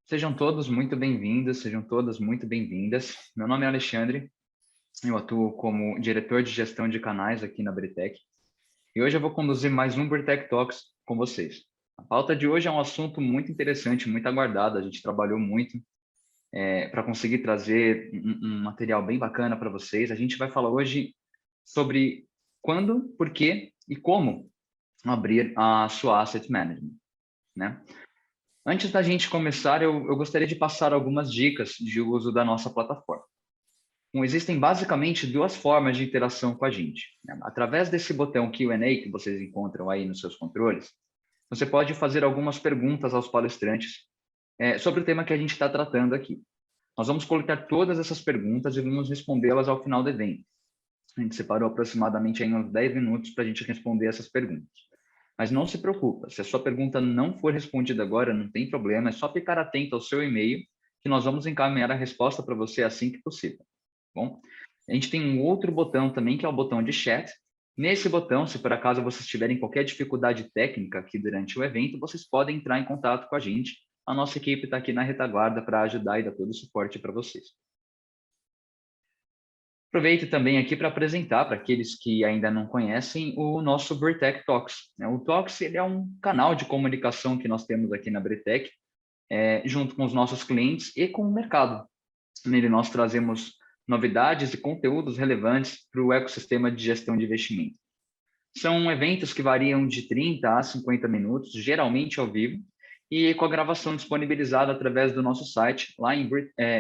Sejam todos muito bem-vindos, sejam todas muito bem-vindas. Meu nome é Alexandre, eu atuo como diretor de gestão de canais aqui na Britec e hoje eu vou conduzir mais um Britec Talks com vocês. A pauta de hoje é um assunto muito interessante, muito aguardado, a gente trabalhou muito para conseguir trazer um material bem bacana para vocês. A gente vai falar hoje sobre quando, por quê e como abrir a sua Asset Management, né? Antes da gente começar, eu gostaria de passar algumas dicas de uso da nossa plataforma. Bom, existem basicamente duas formas de interação com a gente, né? Através desse botão Q&A que vocês encontram aí nos seus controles, você pode fazer algumas perguntas aos palestrantes sobre o tema que a gente está tratando aqui. Nós vamos coletar todas essas perguntas e vamos respondê-las ao final do evento. A gente separou aproximadamente aí uns 10 minutos para a gente responder essas perguntas. Mas não se preocupa, se a sua pergunta não for respondida agora, não tem problema, é só ficar atento ao seu e-mail, que nós vamos encaminhar a resposta para você assim que possível. Bom, a gente tem um outro botão também, que é o botão de chat. Nesse botão, se por acaso vocês tiverem qualquer dificuldade técnica aqui durante o evento, vocês podem entrar em contato com a gente. A nossa equipe está aqui na retaguarda para ajudar e dar todo o suporte para vocês. Aproveito também aqui para apresentar para aqueles que ainda não conhecem o nosso Britec Talks. O Talks ele é um canal de comunicação que nós temos aqui na Britec, junto com os nossos clientes e com o mercado. Nele nós trazemos novidades e conteúdos relevantes para o ecossistema de gestão de investimento. São eventos que variam de 30 a 50 minutos, geralmente ao vivo, e com a gravação disponibilizada através do nosso site, lá em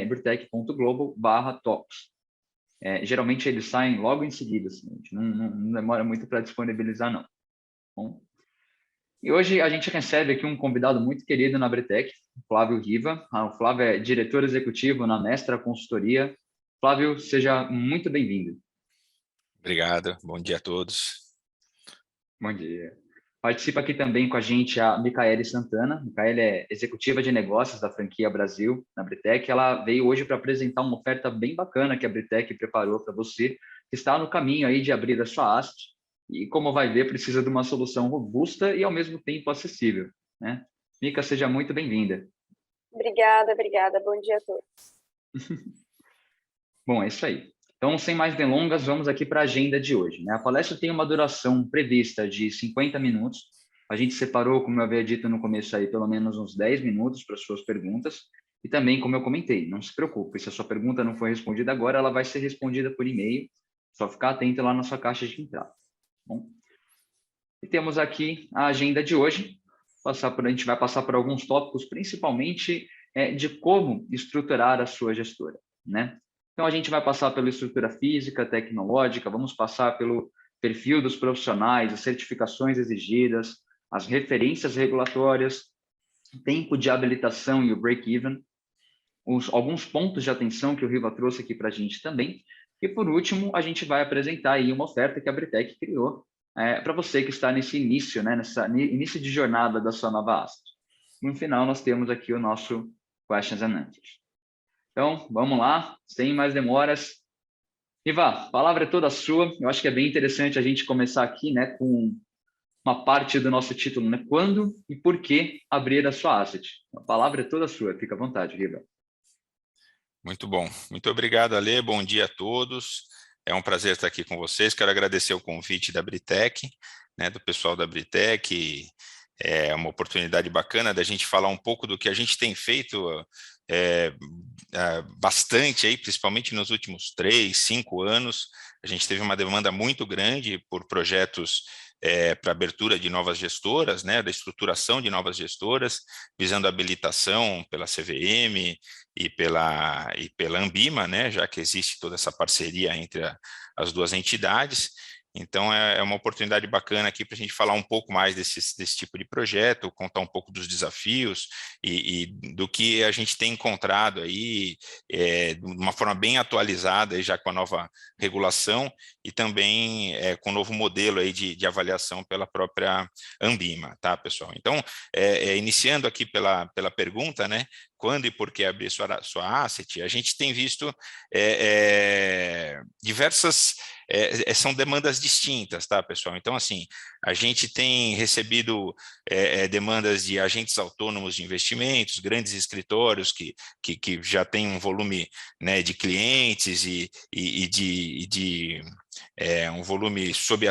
britec.global/talks. Geralmente eles saem logo em seguida, assim, a gente não demora muito para disponibilizar, não. Bom, e hoje a gente recebe aqui um convidado muito querido na Britec, Flávio Riva. O Flávio é diretor executivo na Mestra Consultoria. Flávio, seja muito bem-vindo. Obrigado, bom dia a todos. Bom dia. Participa aqui também com a gente a Micaele Santana. Micaele é executiva de negócios da franquia Brasil, na Britec. Ela veio hoje para apresentar uma oferta bem bacana que a Britec preparou para você, que está no caminho aí de abrir a sua asset. E, como vai ver, precisa de uma solução robusta e, ao mesmo tempo, acessível, né? Mica, seja muito bem-vinda. Obrigada. Bom dia a todos. Bom, é isso aí. Então, sem mais delongas, vamos aqui para a agenda de hoje, né? A palestra tem uma duração prevista de 50 minutos. A gente separou, como eu havia dito no começo aí, pelo menos uns 10 minutos para suas perguntas. E também, como eu comentei, não se preocupe, se a sua pergunta não for respondida agora, ela vai ser respondida por e-mail. Só ficar atento lá na sua caixa de entrada. Bom, e temos aqui a agenda de hoje. A gente vai passar por alguns tópicos, principalmente de como estruturar a sua gestora, né? Então, a gente vai passar pela estrutura física, tecnológica, vamos passar pelo perfil dos profissionais, as certificações exigidas, as referências regulatórias, tempo de habilitação e o break-even, alguns pontos de atenção que o Riva trouxe aqui para a gente também. E, por último, a gente vai apresentar aí uma oferta que a Britec criou para você que está nesse início, né, início de jornada da sua nova asset. No final, nós temos aqui o nosso Questions and Answers. Então, vamos lá, sem mais demoras. Riva, a palavra é toda sua. Eu acho que é bem interessante a gente começar aqui, né, com uma parte do nosso título, né? Quando e por que abrir a sua asset? A palavra é toda sua. Fica à vontade, Riva. Muito bom. Muito obrigado, Ale. Bom dia a todos. É um prazer estar aqui com vocês. Quero agradecer o convite da Britec, né, do pessoal da Britec. É uma oportunidade bacana da gente falar um pouco do que a gente tem feito bastante aí, principalmente nos últimos 3, 5 anos. A gente teve uma demanda muito grande por projetos para abertura de novas gestoras, né, da estruturação de novas gestoras, visando a habilitação pela CVM e pela Anbima, né, já que existe toda essa parceria entre as duas entidades. Então, é uma oportunidade bacana aqui para a gente falar um pouco mais desse tipo de projeto, contar um pouco dos desafios e do que a gente tem encontrado aí, de uma forma bem atualizada, aí já com a nova regulação e também com o novo modelo aí de avaliação pela própria Anbima, tá, pessoal? Então, iniciando aqui pela pergunta, né, quando e por que abrir sua asset, a gente tem visto diversas são demandas distintas, tá, pessoal? Então, assim, a gente tem recebido demandas de agentes autônomos de investimentos, grandes escritórios que já têm um volume, né, de clientes e de um volume sob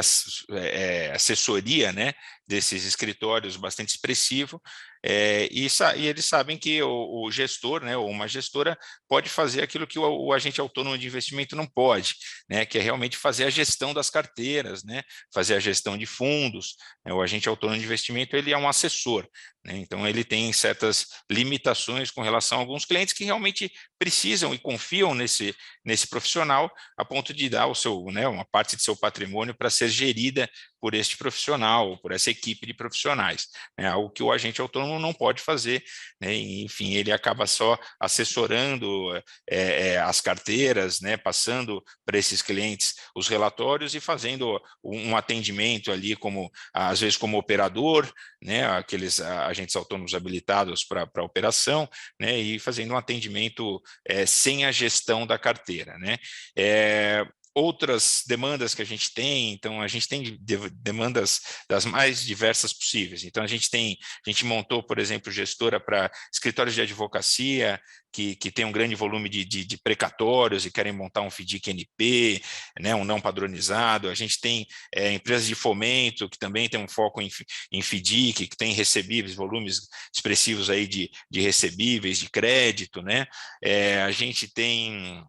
assessoria, né, desses escritórios bastante expressivo, e eles sabem que o gestor, né, ou uma gestora, pode fazer aquilo que o agente autônomo de investimento não pode, né, que é realmente fazer a gestão das carteiras, né, fazer a gestão de fundos. Né, o agente autônomo de investimento, ele é um assessor, né, então ele tem certas limitações com relação a alguns clientes que realmente precisam e confiam nesse profissional, a ponto de dar né, uma parte de seu patrimônio para ser gerida por este profissional, por essa equipe de profissionais, né, algo que o agente autônomo não pode fazer, né, enfim, ele acaba só assessorando as carteiras, né, passando para esses clientes os relatórios e fazendo um atendimento ali, às vezes como operador, né, aqueles agentes autônomos habilitados para operação, né, e fazendo um atendimento sem a gestão da carteira, né. Outras demandas que a gente tem, então a gente tem demandas das mais diversas possíveis. Então a gente montou, por exemplo, gestora para escritórios de advocacia que tem um grande volume de precatórios e querem montar um FDIC-NP, né, um não padronizado. A gente tem empresas de fomento que também tem um foco em FDIC, que tem recebíveis, volumes expressivos aí de recebíveis, de crédito, né. A gente tem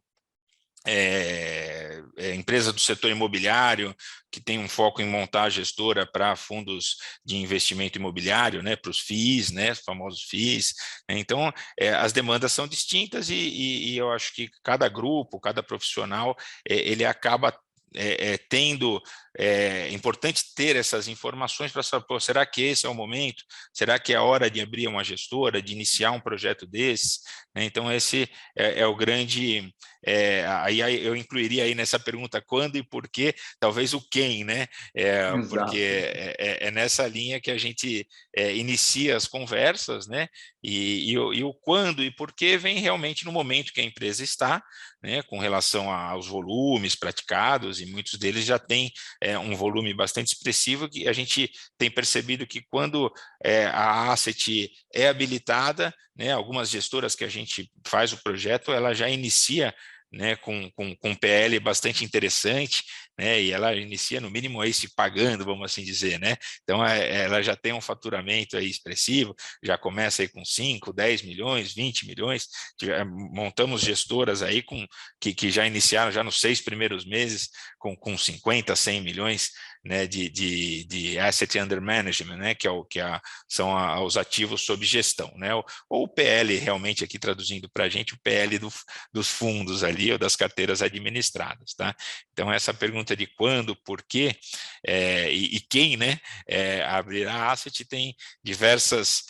empresa do setor imobiliário, que tem um foco em montar a gestora para fundos de investimento imobiliário, né, para os FIIs, né, os famosos FIIs. Então, as demandas são distintas e eu acho que cada grupo, cada profissional, ele acaba tendo, é importante ter essas informações para saber, pô, será que esse é o momento? Será que é a hora de abrir uma gestora, de iniciar um projeto desse? Né? Então, esse é o grande... aí eu incluiria aí nessa pergunta quando e por quê, talvez o quem, né? Porque é nessa linha que a gente inicia as conversas, né? E o quando e por quê vem realmente no momento que a empresa está, né, com relação aos volumes praticados, e muitos deles já têm um volume bastante expressivo, que a gente tem percebido que quando a asset é habilitada, né, algumas gestoras que a gente faz o projeto, ela já inicia, né, com um PL bastante interessante, né, e ela inicia no mínimo aí se pagando, vamos assim dizer, né, então ela já tem um faturamento aí expressivo, já começa aí com 5, 10 milhões, 20 milhões, montamos gestoras aí que já iniciaram já nos 6 primeiros meses com 50, 100 milhões, né, de asset under management, né, são os ativos sob gestão, né, ou o PL, realmente aqui traduzindo para a gente, o PL dos fundos ali, ou das carteiras administradas, tá? Então, essa pergunta de quando, por quê e quem, né, abrirá a asset tem diversas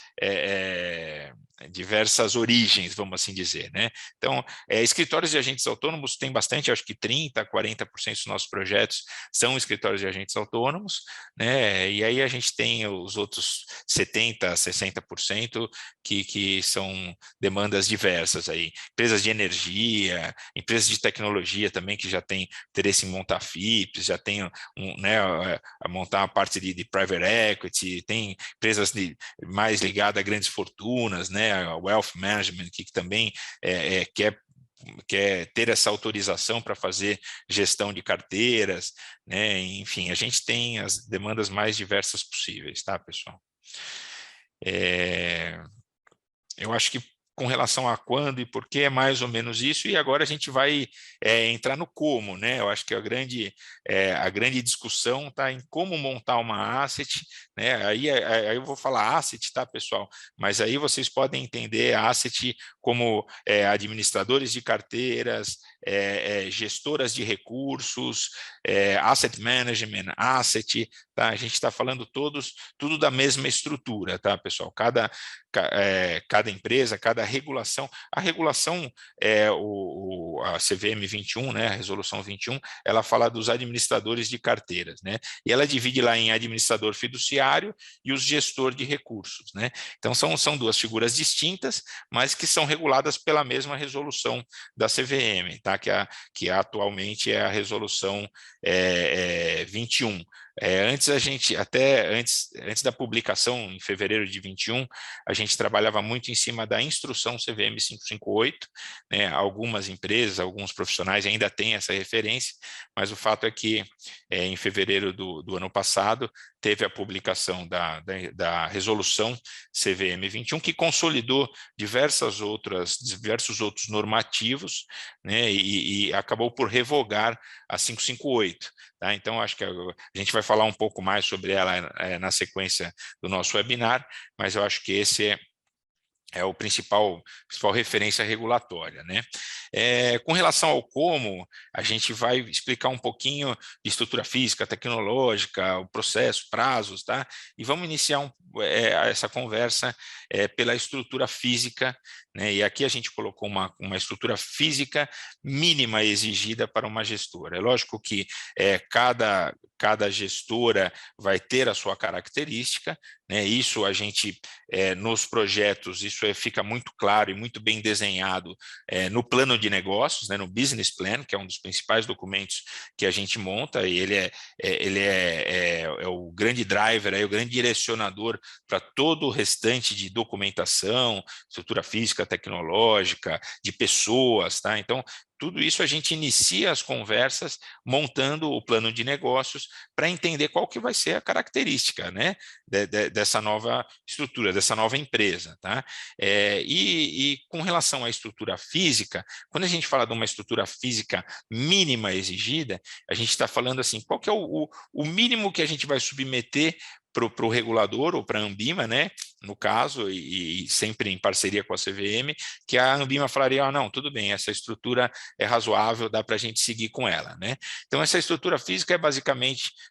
origens, vamos assim dizer, né? Então, escritórios de agentes autônomos tem bastante, acho que 30%, 40% dos nossos projetos são escritórios de agentes autônomos, né? E aí a gente tem os outros 70%, 60% que são demandas diversas aí. Empresas de energia, empresas de tecnologia também que já têm interesse em montar FIPs, já tem né, a montar uma parte de private equity, tem empresas mais ligadas a grandes fortunas, né, a wealth management, que também quer ter essa autorização para fazer gestão de carteiras, né? Enfim, a gente tem as demandas mais diversas possíveis, tá, pessoal? Eu acho que com relação a quando e por que é mais ou menos isso, e agora a gente vai entrar no como, né? Eu acho que a grande discussão está em como montar uma asset, né? Aí eu vou falar asset, tá, pessoal? Mas aí vocês podem entender a asset como administradores de carteiras, gestoras de recursos, asset management, asset, tá? A gente está falando tudo da mesma estrutura, tá, pessoal? Cada empresa, cada regulação, a regulação, a CVM 21, né, a resolução 21, ela fala dos administradores de carteiras, né, e ela divide lá em administrador fiduciário e os gestor de recursos, né, então são duas figuras distintas, mas que são reguladas pela mesma resolução da CVM, tá? tá? Que atualmente é a resolução 21. Antes antes da publicação, em fevereiro de 21, a gente trabalhava muito em cima da instrução CVM 558, né? Algumas empresas, alguns profissionais ainda têm essa referência, mas o fato é que em fevereiro do ano passado teve a publicação da resolução CVM 21, que consolidou diversos outros normativos, né? E acabou por revogar a 558. Tá? Então, acho que a gente vai falar um pouco mais sobre ela na sequência do nosso webinar, mas eu acho que esse é o principal referência regulatória, né? Com relação ao como, a gente vai explicar um pouquinho de estrutura física, tecnológica, o processo, prazos, tá? E vamos iniciar essa conversa pela estrutura física, né? E aqui a gente colocou uma estrutura física mínima exigida para uma gestora. É lógico que cada gestora vai ter a sua característica, né? Isso a gente, nos projetos, isso fica muito claro e muito bem desenhado no plano de negócios, né? No business plan, que é um dos principais documentos que a gente monta, e ele é o grande driver, o grande direcionador para todo o restante de documentação, estrutura física, tecnológica, de pessoas, tá? Então, tudo isso a gente inicia as conversas montando o plano de negócios para entender qual que vai ser a característica, né, dessa nova estrutura, dessa nova empresa. Tá? E com relação à estrutura física, quando a gente fala de uma estrutura física mínima exigida, a gente está falando assim, qual que é o mínimo que a gente vai submeter para o regulador ou para a Anbima, né, no caso, e sempre em parceria com a CVM, que a Anbima falaria, não, tudo bem, essa estrutura é razoável, dá para a gente seguir com ela, né? Então, essa estrutura física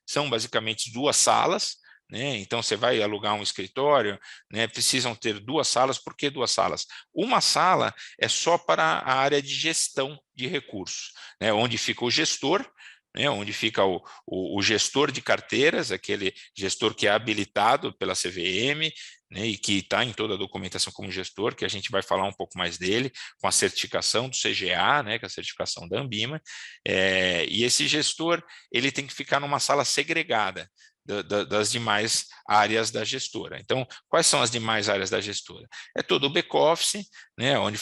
são basicamente 2 salas, né? Então, você vai alugar um escritório, né? Precisam ter 2 salas. Por que 2 salas? Uma sala é só para a área de gestão de recursos, né? Onde fica o gestor, né, onde fica o gestor de carteiras, aquele gestor que é habilitado pela CVM, né, e que está em toda a documentação como gestor, que a gente vai falar um pouco mais dele, com a certificação do CGA, né, que é a certificação da Anbima, e esse gestor ele tem que ficar numa sala segregada das demais áreas da gestora. Então, quais são as demais áreas da gestora? É todo o back-office, né, onde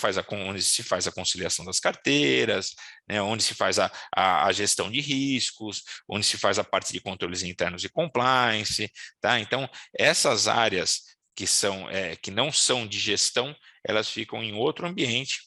se faz a conciliação das carteiras, né, onde se faz a gestão de riscos, onde se faz a parte de controles internos e compliance. Tá? Então, essas áreas que não são de gestão, elas ficam em outro ambiente.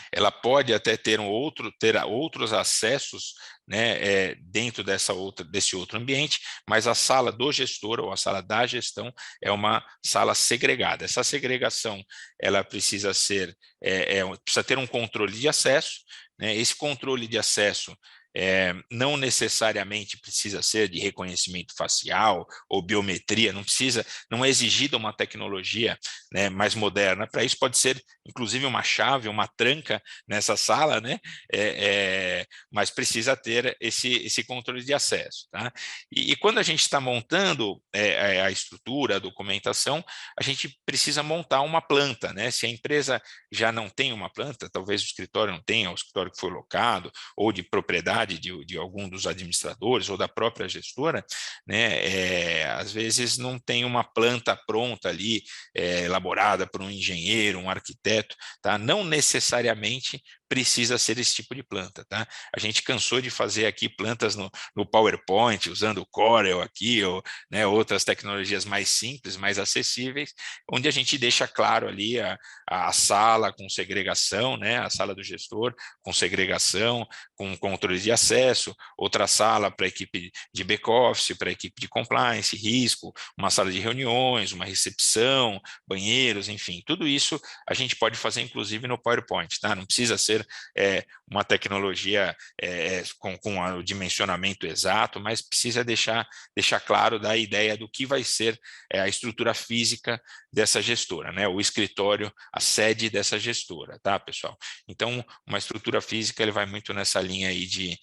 Ela pode até ter outros acessos, né, dentro desse outro ambiente, mas a sala do gestor ou a sala da gestão é uma sala segregada. Essa segregação ela precisa precisa ter um controle de acesso, né? Esse controle de acesso não necessariamente precisa ser de reconhecimento facial ou biometria, não é exigida uma tecnologia, né, mais moderna. Para isso pode ser, inclusive, uma chave, uma tranca nessa sala, né, mas precisa ter esse controle de acesso. Tá? E quando a gente está montando a estrutura, a documentação, a gente precisa montar uma planta. Né? Se a empresa já não tem uma planta, talvez o escritório não tenha, o escritório que foi locado, ou de propriedade de algum dos administradores ou da própria gestora, né, às vezes não tem uma planta pronta ali, elaborada por um engenheiro, um arquiteto, tá? Não necessariamente precisa ser esse tipo de planta, tá? A gente cansou de fazer aqui plantas no PowerPoint, usando o Corel aqui, ou, né, outras tecnologias mais simples, mais acessíveis, onde a gente deixa claro ali a sala com segregação, né, a sala do gestor com segregação, com controle de acesso, outra sala para a equipe de back-office, para a equipe de compliance, risco, uma sala de reuniões, uma recepção, banheiros, enfim, tudo isso a gente pode fazer inclusive no PowerPoint, tá? Não precisa ser uma tecnologia com o dimensionamento exato, mas precisa deixar claro da ideia do que vai ser a estrutura física dessa gestora, né? O escritório, a sede dessa gestora, tá, pessoal? Então, uma estrutura física ele vai muito nessa linha aí de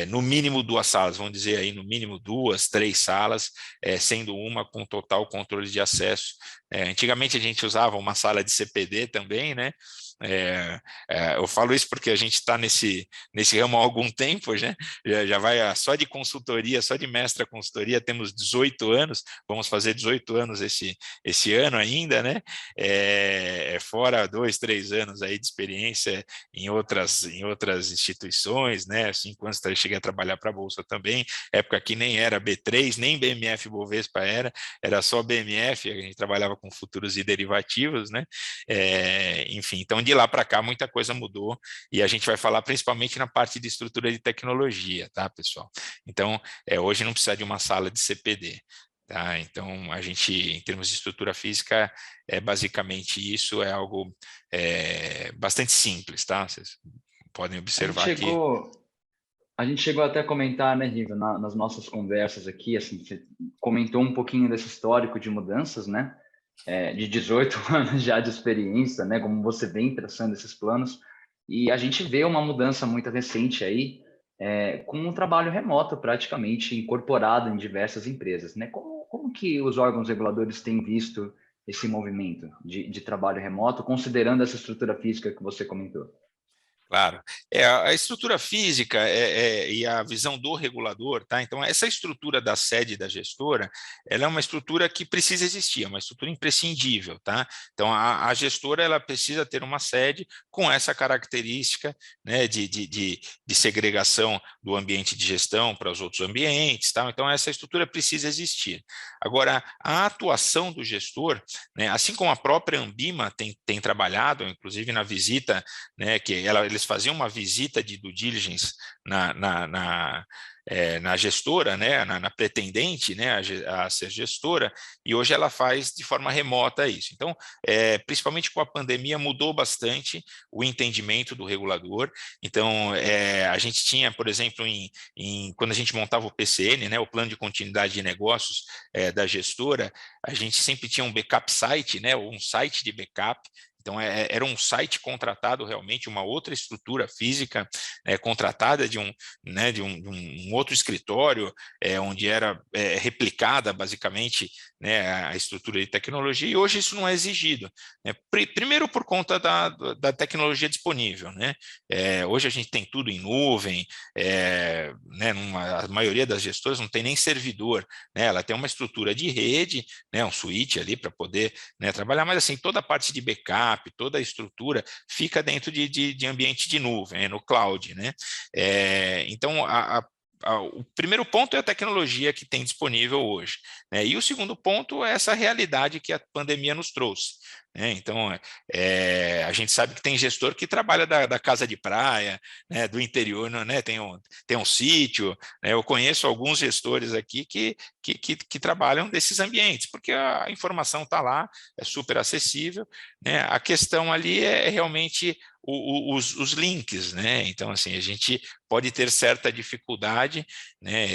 no mínimo 2 salas, vamos dizer aí no mínimo 2, 3 salas, sendo uma com total controle de acesso. Antigamente a gente usava uma sala de CPD também, né? Eu falo isso porque a gente está nesse ramo há algum tempo, né? Já vai só de consultoria, só de mestra consultoria, temos 18 anos, vamos fazer 18 anos esse ano ainda, né? Fora 2, 3 anos aí de experiência em outras instituições, né? 5 anos eu cheguei a trabalhar para a Bolsa também, época que nem era B3, nem BMF Bovespa era só BMF, a gente trabalhava com futuros e derivativos, né? Enfim, então de lá para cá muita coisa mudou e a gente vai falar principalmente na parte de estrutura de tecnologia, tá, pessoal? Então, hoje não precisa de uma sala de CPD. Tá? Então, a gente, em termos de estrutura física, basicamente isso, é algo bastante simples, tá? Vocês podem observar aqui. A gente chegou até a comentar, né, Riva, nas nossas conversas aqui, assim, você comentou um pouquinho desse histórico de mudanças, né? De 18 anos já de experiência, né? Como você vem traçando esses planos. E a gente vê uma mudança muito recente aí, com um trabalho remoto praticamente incorporado em diversas empresas, né? Como que os órgãos reguladores têm visto esse movimento de trabalho remoto, considerando essa estrutura física que você comentou? Claro. A estrutura física e a visão do regulador, tá? Então, essa estrutura da sede da gestora, ela é uma estrutura que precisa existir, é uma estrutura imprescindível, tá? Então, a gestora, ela precisa ter uma sede com essa característica, né, de segregação do ambiente de gestão para os outros ambientes, tá? Então, essa estrutura precisa existir. Agora, a atuação do gestor, né, assim como a própria Ambima tem trabalhado, inclusive na visita, né, que eles faziam uma visita de due diligence na gestora, né, na pretendente, né, a ser gestora, e hoje ela faz de forma remota isso. Então, principalmente com a pandemia, mudou bastante o entendimento do regulador. Então, a gente tinha, por exemplo, quando a gente montava o PCN, né, o Plano de Continuidade de Negócios da gestora, a gente sempre tinha um backup site, né, ou um site de backup. Então, era um site contratado realmente, uma outra estrutura física contratada de um outro escritório, onde era replicada, basicamente, né, a estrutura de tecnologia, e hoje isso não é exigido. Né? Primeiro, por conta da tecnologia disponível. Né? Hoje a gente tem tudo em nuvem, né, a maioria das gestoras não tem nem servidor, né? Ela tem uma estrutura de rede, né, um switch ali para poder, né, trabalhar, mas assim, toda a parte de backup, toda a estrutura fica dentro de ambiente de nuvem, no cloud, né? Então, o primeiro ponto é a tecnologia que tem disponível hoje, né? E o segundo ponto é essa realidade que a pandemia nos trouxe. Né? Então, a gente sabe que tem gestor que trabalha da casa de praia, né, do interior, né, tem um sítio, né? Eu conheço alguns gestores aqui que trabalham desses ambientes, porque a informação está lá, é super acessível, né? A questão ali é realmente os links, né? Então, assim, a gente pode ter certa dificuldade, né?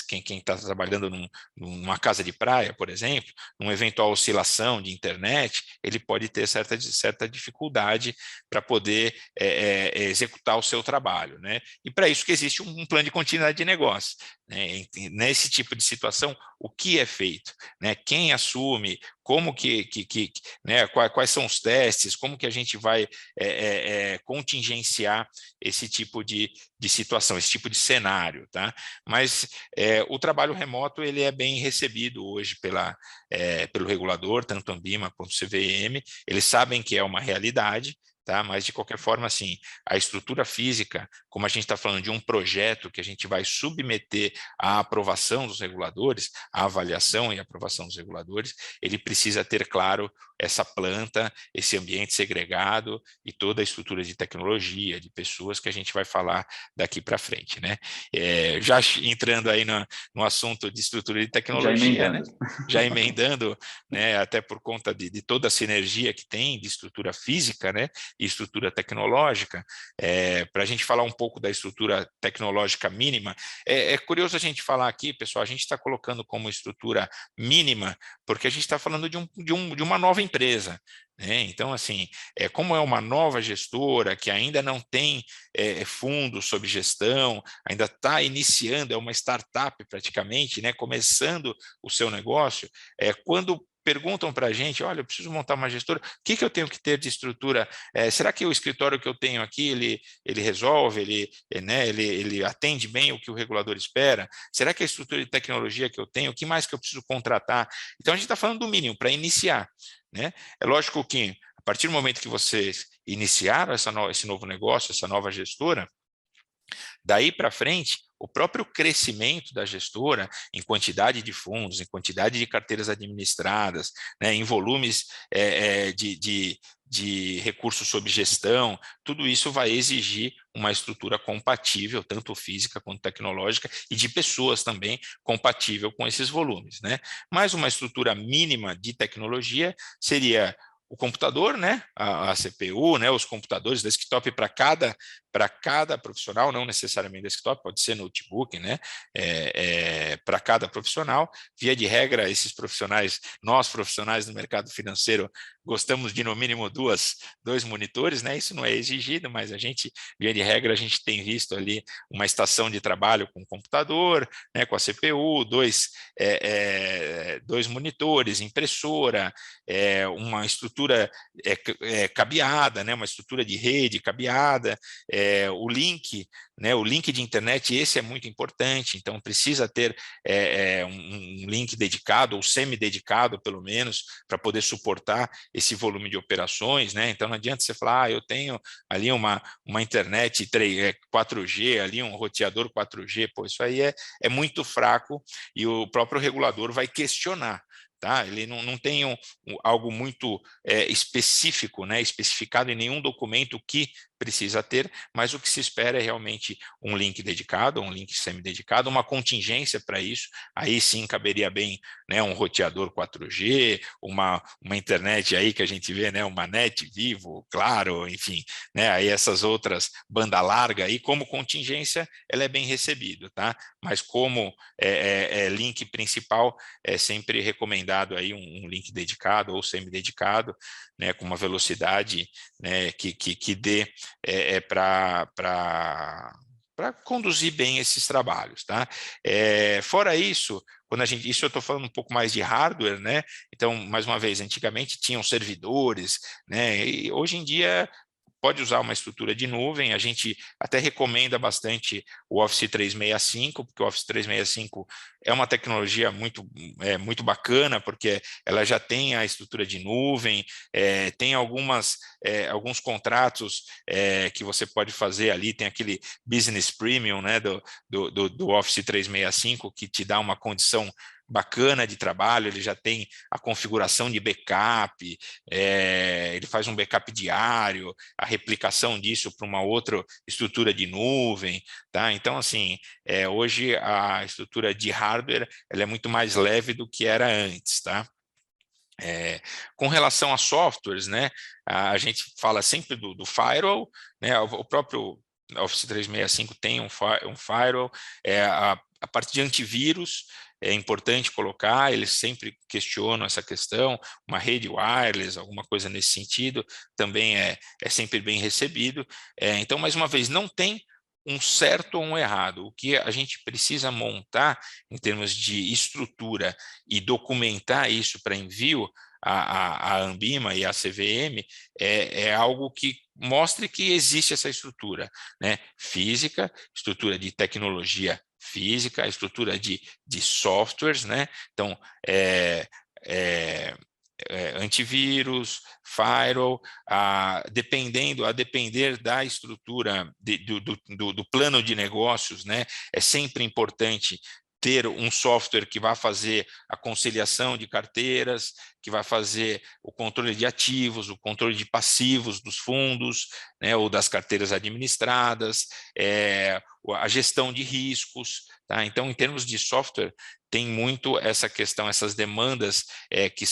Quem está trabalhando numa casa de praia, por exemplo, numa eventual oscilação de internet, ele pode ter certa dificuldade para poder executar o seu trabalho, né? E para isso que existe um plano de continuidade de negócio. Né? Nesse tipo de situação, o que é feito? Né? Quem assume? Como né? Quais são os testes? Como que a gente vai contingenciar esse tipo de situação, esse tipo de cenário, tá? Mas o trabalho remoto ele é bem recebido hoje pelo regulador, tanto Ambima quanto CVM, eles sabem que é uma realidade, tá? Mas de qualquer forma, assim, a estrutura física, como a gente está falando de um projeto que a gente vai submeter à aprovação dos reguladores, à avaliação e aprovação dos reguladores, ele precisa ter claro essa planta, esse ambiente segregado e toda a estrutura de tecnologia, de pessoas que a gente vai falar daqui para frente, né? Já entrando aí no assunto de estrutura de tecnologia, né? Já emendando, né? Até por conta de toda a sinergia que tem de estrutura física, né? E estrutura tecnológica, para a gente falar um pouco da estrutura tecnológica mínima, é curioso a gente falar aqui, pessoal, a gente está colocando como estrutura mínima, porque a gente está falando de uma nova empresa. Né? Então, assim, como é uma nova gestora que ainda não tem fundos sob gestão, ainda está iniciando, é uma startup praticamente, né? Começando o seu negócio, quando perguntam para a gente, olha, eu preciso montar uma gestora, o que eu tenho que ter de estrutura? Será que o escritório que eu tenho aqui, ele resolve, ele atende bem o que o regulador espera? Será que a estrutura de tecnologia que eu tenho, o que mais que eu preciso contratar? Então, a gente está falando do mínimo, para iniciar, né? É lógico que, a partir do momento que vocês iniciaram esse novo negócio, essa nova gestora, daí para frente, o próprio crescimento da gestora em quantidade de fundos, em quantidade de carteiras administradas, né, em volumes de recursos sob gestão, tudo isso vai exigir uma estrutura compatível, tanto física quanto tecnológica, e de pessoas também compatível com esses volumes, né? Mas uma estrutura mínima de tecnologia seria o computador, né, a CPU, né, os computadores, desktop para cada profissional, não necessariamente desktop, pode ser notebook, né, para cada profissional. Via de regra, esses profissionais, nós profissionais do mercado financeiro, gostamos de no mínimo dois monitores, né, isso não é exigido, mas a gente, via de regra, a gente tem visto ali uma estação de trabalho com computador, né, com a CPU, dois monitores, impressora, uma estrutura cabeada, né, uma estrutura de rede cabeada, o link de internet, esse é muito importante, então precisa ter um link dedicado, ou semi-dedicado pelo menos, para poder suportar esse volume de operações, né? Então não adianta você falar, eu tenho ali uma internet 4G, ali um roteador 4G, pô, isso aí é muito fraco e o próprio regulador vai questionar. Tá? Ele não tem algo muito específico, né, especificado em nenhum documento que precisa ter, mas o que se espera é realmente um link dedicado, um link semi-dedicado, uma contingência para isso, aí sim caberia bem, né, um roteador 4G, uma internet aí que a gente vê, né, uma net, Vivo, Claro, enfim, né, aí essas outras banda larga aí, como contingência, ela é bem recebida, tá? Mas como link principal, é sempre recomendado aí um link dedicado ou semi-dedicado, né, com uma velocidade, né, que dê para conduzir bem esses trabalhos, tá? Fora isso, isso eu estou falando um pouco mais de hardware, né? Então, mais uma vez, antigamente tinham servidores, né? E hoje em dia pode usar uma estrutura de nuvem, a gente até recomenda bastante o Office 365, porque o Office 365 é uma tecnologia muito bacana, porque ela já tem a estrutura de nuvem, tem alguns contratos que você pode fazer ali, tem aquele Business Premium, né, do Office 365, que te dá uma condição bacana de trabalho, ele já tem a configuração de backup, ele faz um backup diário, a replicação disso para uma outra estrutura de nuvem, tá? Então, assim, hoje a estrutura de hardware ela é muito mais leve do que era antes, tá? Com relação a softwares, né, a gente fala sempre do firewall, né, o próprio Office 365 tem um firewall, a parte de antivírus é importante colocar, eles sempre questionam essa questão, uma rede wireless, alguma coisa nesse sentido, também é sempre bem recebido. Então, mais uma vez, não tem um certo ou um errado. O que a gente precisa montar em termos de estrutura e documentar isso para envio à Anbima e à CVM é algo que mostre que existe essa estrutura, né? Física, estrutura de tecnologia física, estrutura de softwares, né? Então, antivírus, firewall, a depender da estrutura do plano de negócios, né? É sempre importante ter um software que vai fazer a conciliação de carteiras, que vai fazer o controle de ativos, o controle de passivos dos fundos, né, ou das carteiras administradas, a gestão de riscos, tá? Então, em termos de software, tem muito essa questão, essas demandas que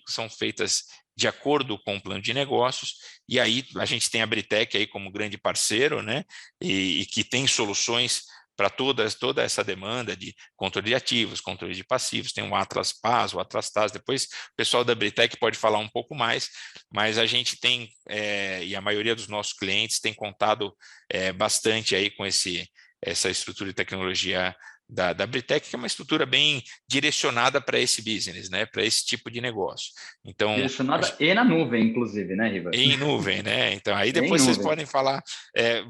são feitas de acordo com o plano de negócios, e aí a gente tem a Britec aí como grande parceiro, né, e que tem soluções para toda essa demanda de controle de ativos, controle de passivos, tem o Atlas PAS, o Atlas TAS, depois o pessoal da Britec pode falar um pouco mais, mas a gente tem, e a maioria dos nossos clientes tem contado bastante aí com essa estrutura de tecnologia da Britec, que é uma estrutura bem direcionada para esse business, né? Para esse tipo de negócio. Então, Direcionada e na nuvem, inclusive, né, Riva? em nuvem, né? Então, aí Em depois vocês nuvem. podem falar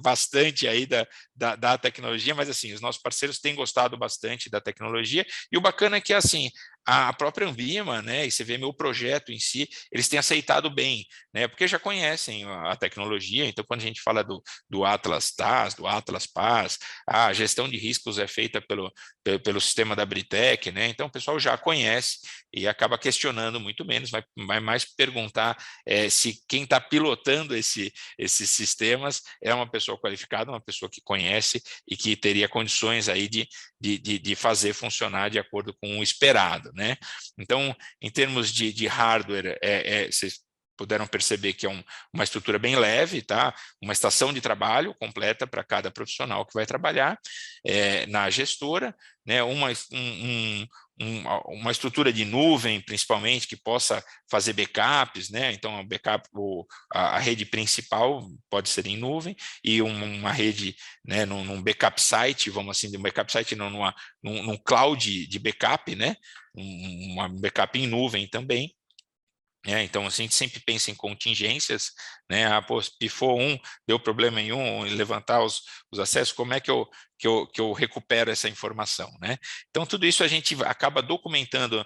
bastante aí da tecnologia, mas assim, os nossos parceiros têm gostado bastante da tecnologia, e o bacana é que, assim, a própria Ambima, né, e você vê meu projeto em si, eles têm aceitado bem, né, porque já conhecem a tecnologia. Então, quando a gente fala do Atlas TAS, do Atlas PAS, a gestão de riscos é feita pelo sistema da Britec, né, então o pessoal já conhece e acaba questionando muito menos, vai mais perguntar se quem está pilotando esses sistemas é uma pessoa qualificada, uma pessoa que conhece e que teria condições aí de fazer funcionar de acordo com o esperado, né? Então, em termos de hardware, vocês puderam perceber que é uma estrutura bem leve, tá? Uma estação de trabalho completa para cada profissional que vai trabalhar na gestora, né? Uma estrutura de nuvem, principalmente, que possa fazer backups, né? Então, a rede principal pode ser em nuvem, e uma rede, né, num backup site, vamos assim, de um backup site, não, num cloud de backup, né? Uma backup em nuvem também. Então, assim, a gente sempre pensa em contingências, né? Pô, pifou deu problema em levantar os acessos, como é que eu recupero essa informação, né? Então, tudo isso a gente acaba documentando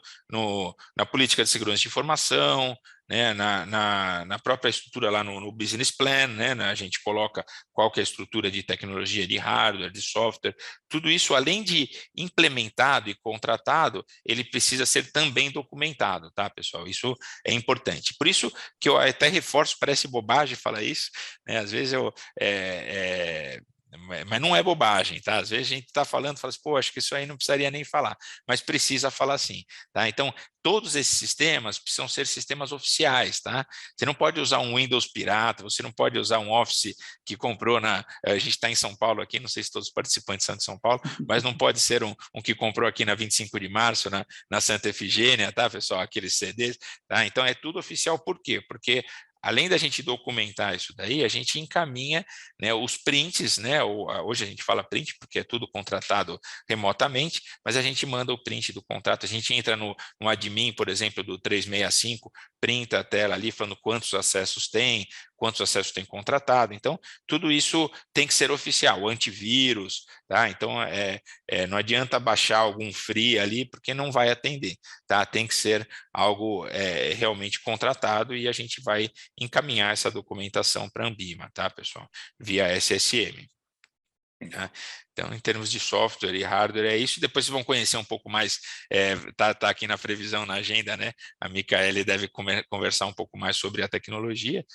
na política de segurança de informação, né? Na própria estrutura lá no Business Plan, né? A gente coloca qual que é a estrutura de tecnologia, de hardware, de software, tudo isso, além de implementado e contratado, ele precisa ser também documentado, tá, pessoal? Isso é importante. Por isso que eu até reforço, parece bobagem falar isso, né? Às vezes mas não é bobagem, tá? Às vezes a gente está falando, fala assim, pô, acho que isso aí não precisaria nem falar, mas precisa falar sim, tá? Então, todos esses sistemas precisam ser sistemas oficiais, tá? Você não pode usar um Windows pirata, você não pode usar um Office que comprou a gente está em São Paulo aqui, não sei se todos os participantes são de São Paulo, mas não pode ser um que comprou aqui na 25 de março, na Santa Efigênia, tá, pessoal? Aqueles CDs, tá? Então, é tudo oficial, por quê? Porque além da gente documentar isso daí, a gente encaminha, né, os prints, né? Hoje a gente fala print porque é tudo contratado remotamente, mas a gente manda o print do contrato, a gente entra no admin, por exemplo, do 365, printa a tela ali falando quantos acessos tem contratado. Então, tudo isso tem que ser oficial, antivírus, tá? Então, não adianta baixar algum free ali, porque não vai atender, tá? Tem que ser algo realmente contratado, e a gente vai encaminhar essa documentação para a Ambima, tá, pessoal? Via SSM. Tá? Então, em termos de software e hardware, é isso. Depois vocês vão conhecer um pouco mais, tá aqui na previsão, na agenda, né? A Micaele deve conversar um pouco mais sobre a tecnologia,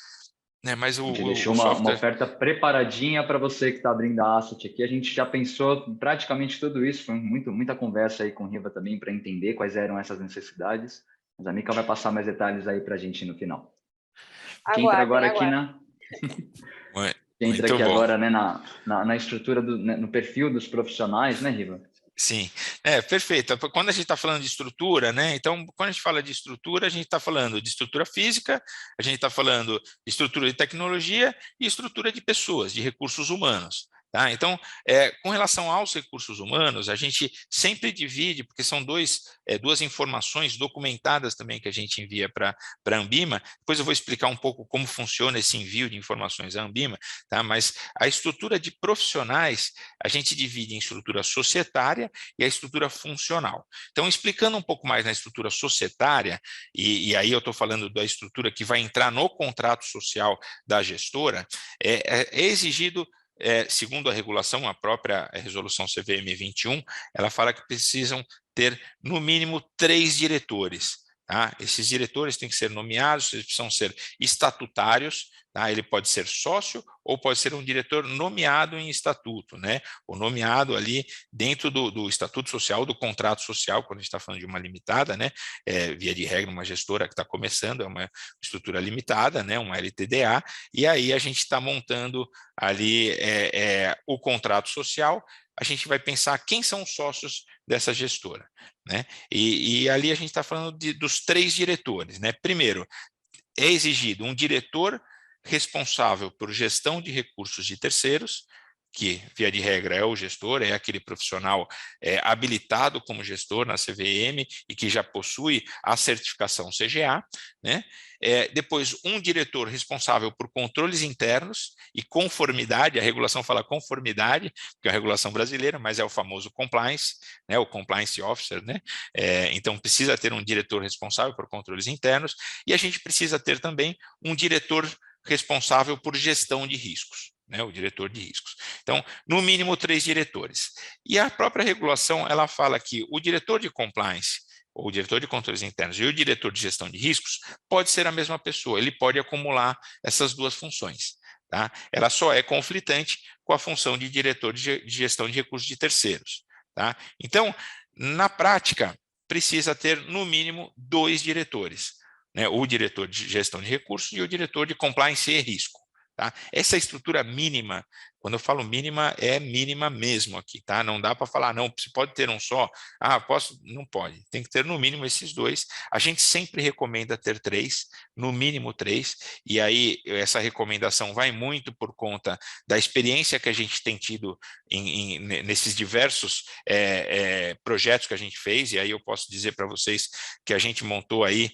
né? Mas A gente deixou o uma software... oferta preparadinha para você que está abrindo a Asset aqui. A gente já pensou praticamente tudo isso. Foi muita conversa aí com o Riva também para entender quais eram essas necessidades. Mas a Mica vai passar mais detalhes aí para a gente no final. Quem entra agora aqui Muito bom. agora, né, na estrutura, no perfil dos profissionais, né, Riva? Sim, perfeito. Quando a gente está falando de estrutura, né? Então, quando a gente fala de estrutura, a gente está falando de estrutura física, a gente está falando de estrutura de tecnologia e estrutura de pessoas, de recursos humanos. Tá? Então, com relação aos recursos humanos, a gente sempre divide, porque são duas informações documentadas também que a gente envia para a Ambima. Depois eu vou explicar um pouco como funciona esse envio de informações à Ambima, tá? Mas a estrutura de profissionais a gente divide em estrutura societária e a estrutura funcional. Então, explicando um pouco mais na estrutura societária, e aí eu estou falando da estrutura que vai entrar no contrato social da gestora, é exigido, segundo a regulação, a própria resolução CVM 21, ela fala que precisam ter, no mínimo, 3 diretores. Tá? Esses diretores têm que ser nomeados, eles precisam ser estatutários, tá? Ele pode ser sócio ou pode ser um diretor nomeado em estatuto, né? Ou nomeado ali dentro do estatuto social, do contrato social, quando a gente está falando de uma limitada, né? Via de regra, uma gestora que está começando, é uma estrutura limitada, né? Uma LTDA, e aí a gente está montando ali o contrato social. A gente vai pensar quem são os sócios dessa gestora, né? E ali a gente está falando dos 3 diretores, né? Primeiro, é exigido um diretor responsável por gestão de recursos de terceiros, que, via de regra, é o gestor, é aquele profissional habilitado como gestor na CVM e que já possui a certificação CGA, né? Depois, um diretor responsável por controles internos e conformidade, a regulação fala conformidade, que é a regulação brasileira, mas é o famoso compliance, né? O compliance officer, né? Então, precisa ter um diretor responsável por controles internos e a gente precisa ter também um diretor responsável por gestão de riscos, né, o diretor de riscos. Então, no mínimo 3 diretores. E a própria regulação, ela fala que o diretor de compliance, ou o diretor de controles internos e o diretor de gestão de riscos pode ser a mesma pessoa, ele pode acumular essas duas funções. Tá? Ela só é conflitante com a função de diretor de gestão de recursos de terceiros. Tá? Então, na prática, precisa ter no mínimo 2 diretores, né? O diretor de gestão de recursos e o diretor de compliance e risco. Tá? Essa estrutura mínima, quando eu falo mínima, é mínima mesmo aqui, tá? Não dá para falar, não, você pode ter um só, posso, não pode, tem que ter no mínimo esses 2. A gente sempre recomenda ter 3, no mínimo 3, e aí essa recomendação vai muito por conta da experiência que a gente tem tido nesses diversos projetos que a gente fez, e aí eu posso dizer para vocês que a gente montou aí,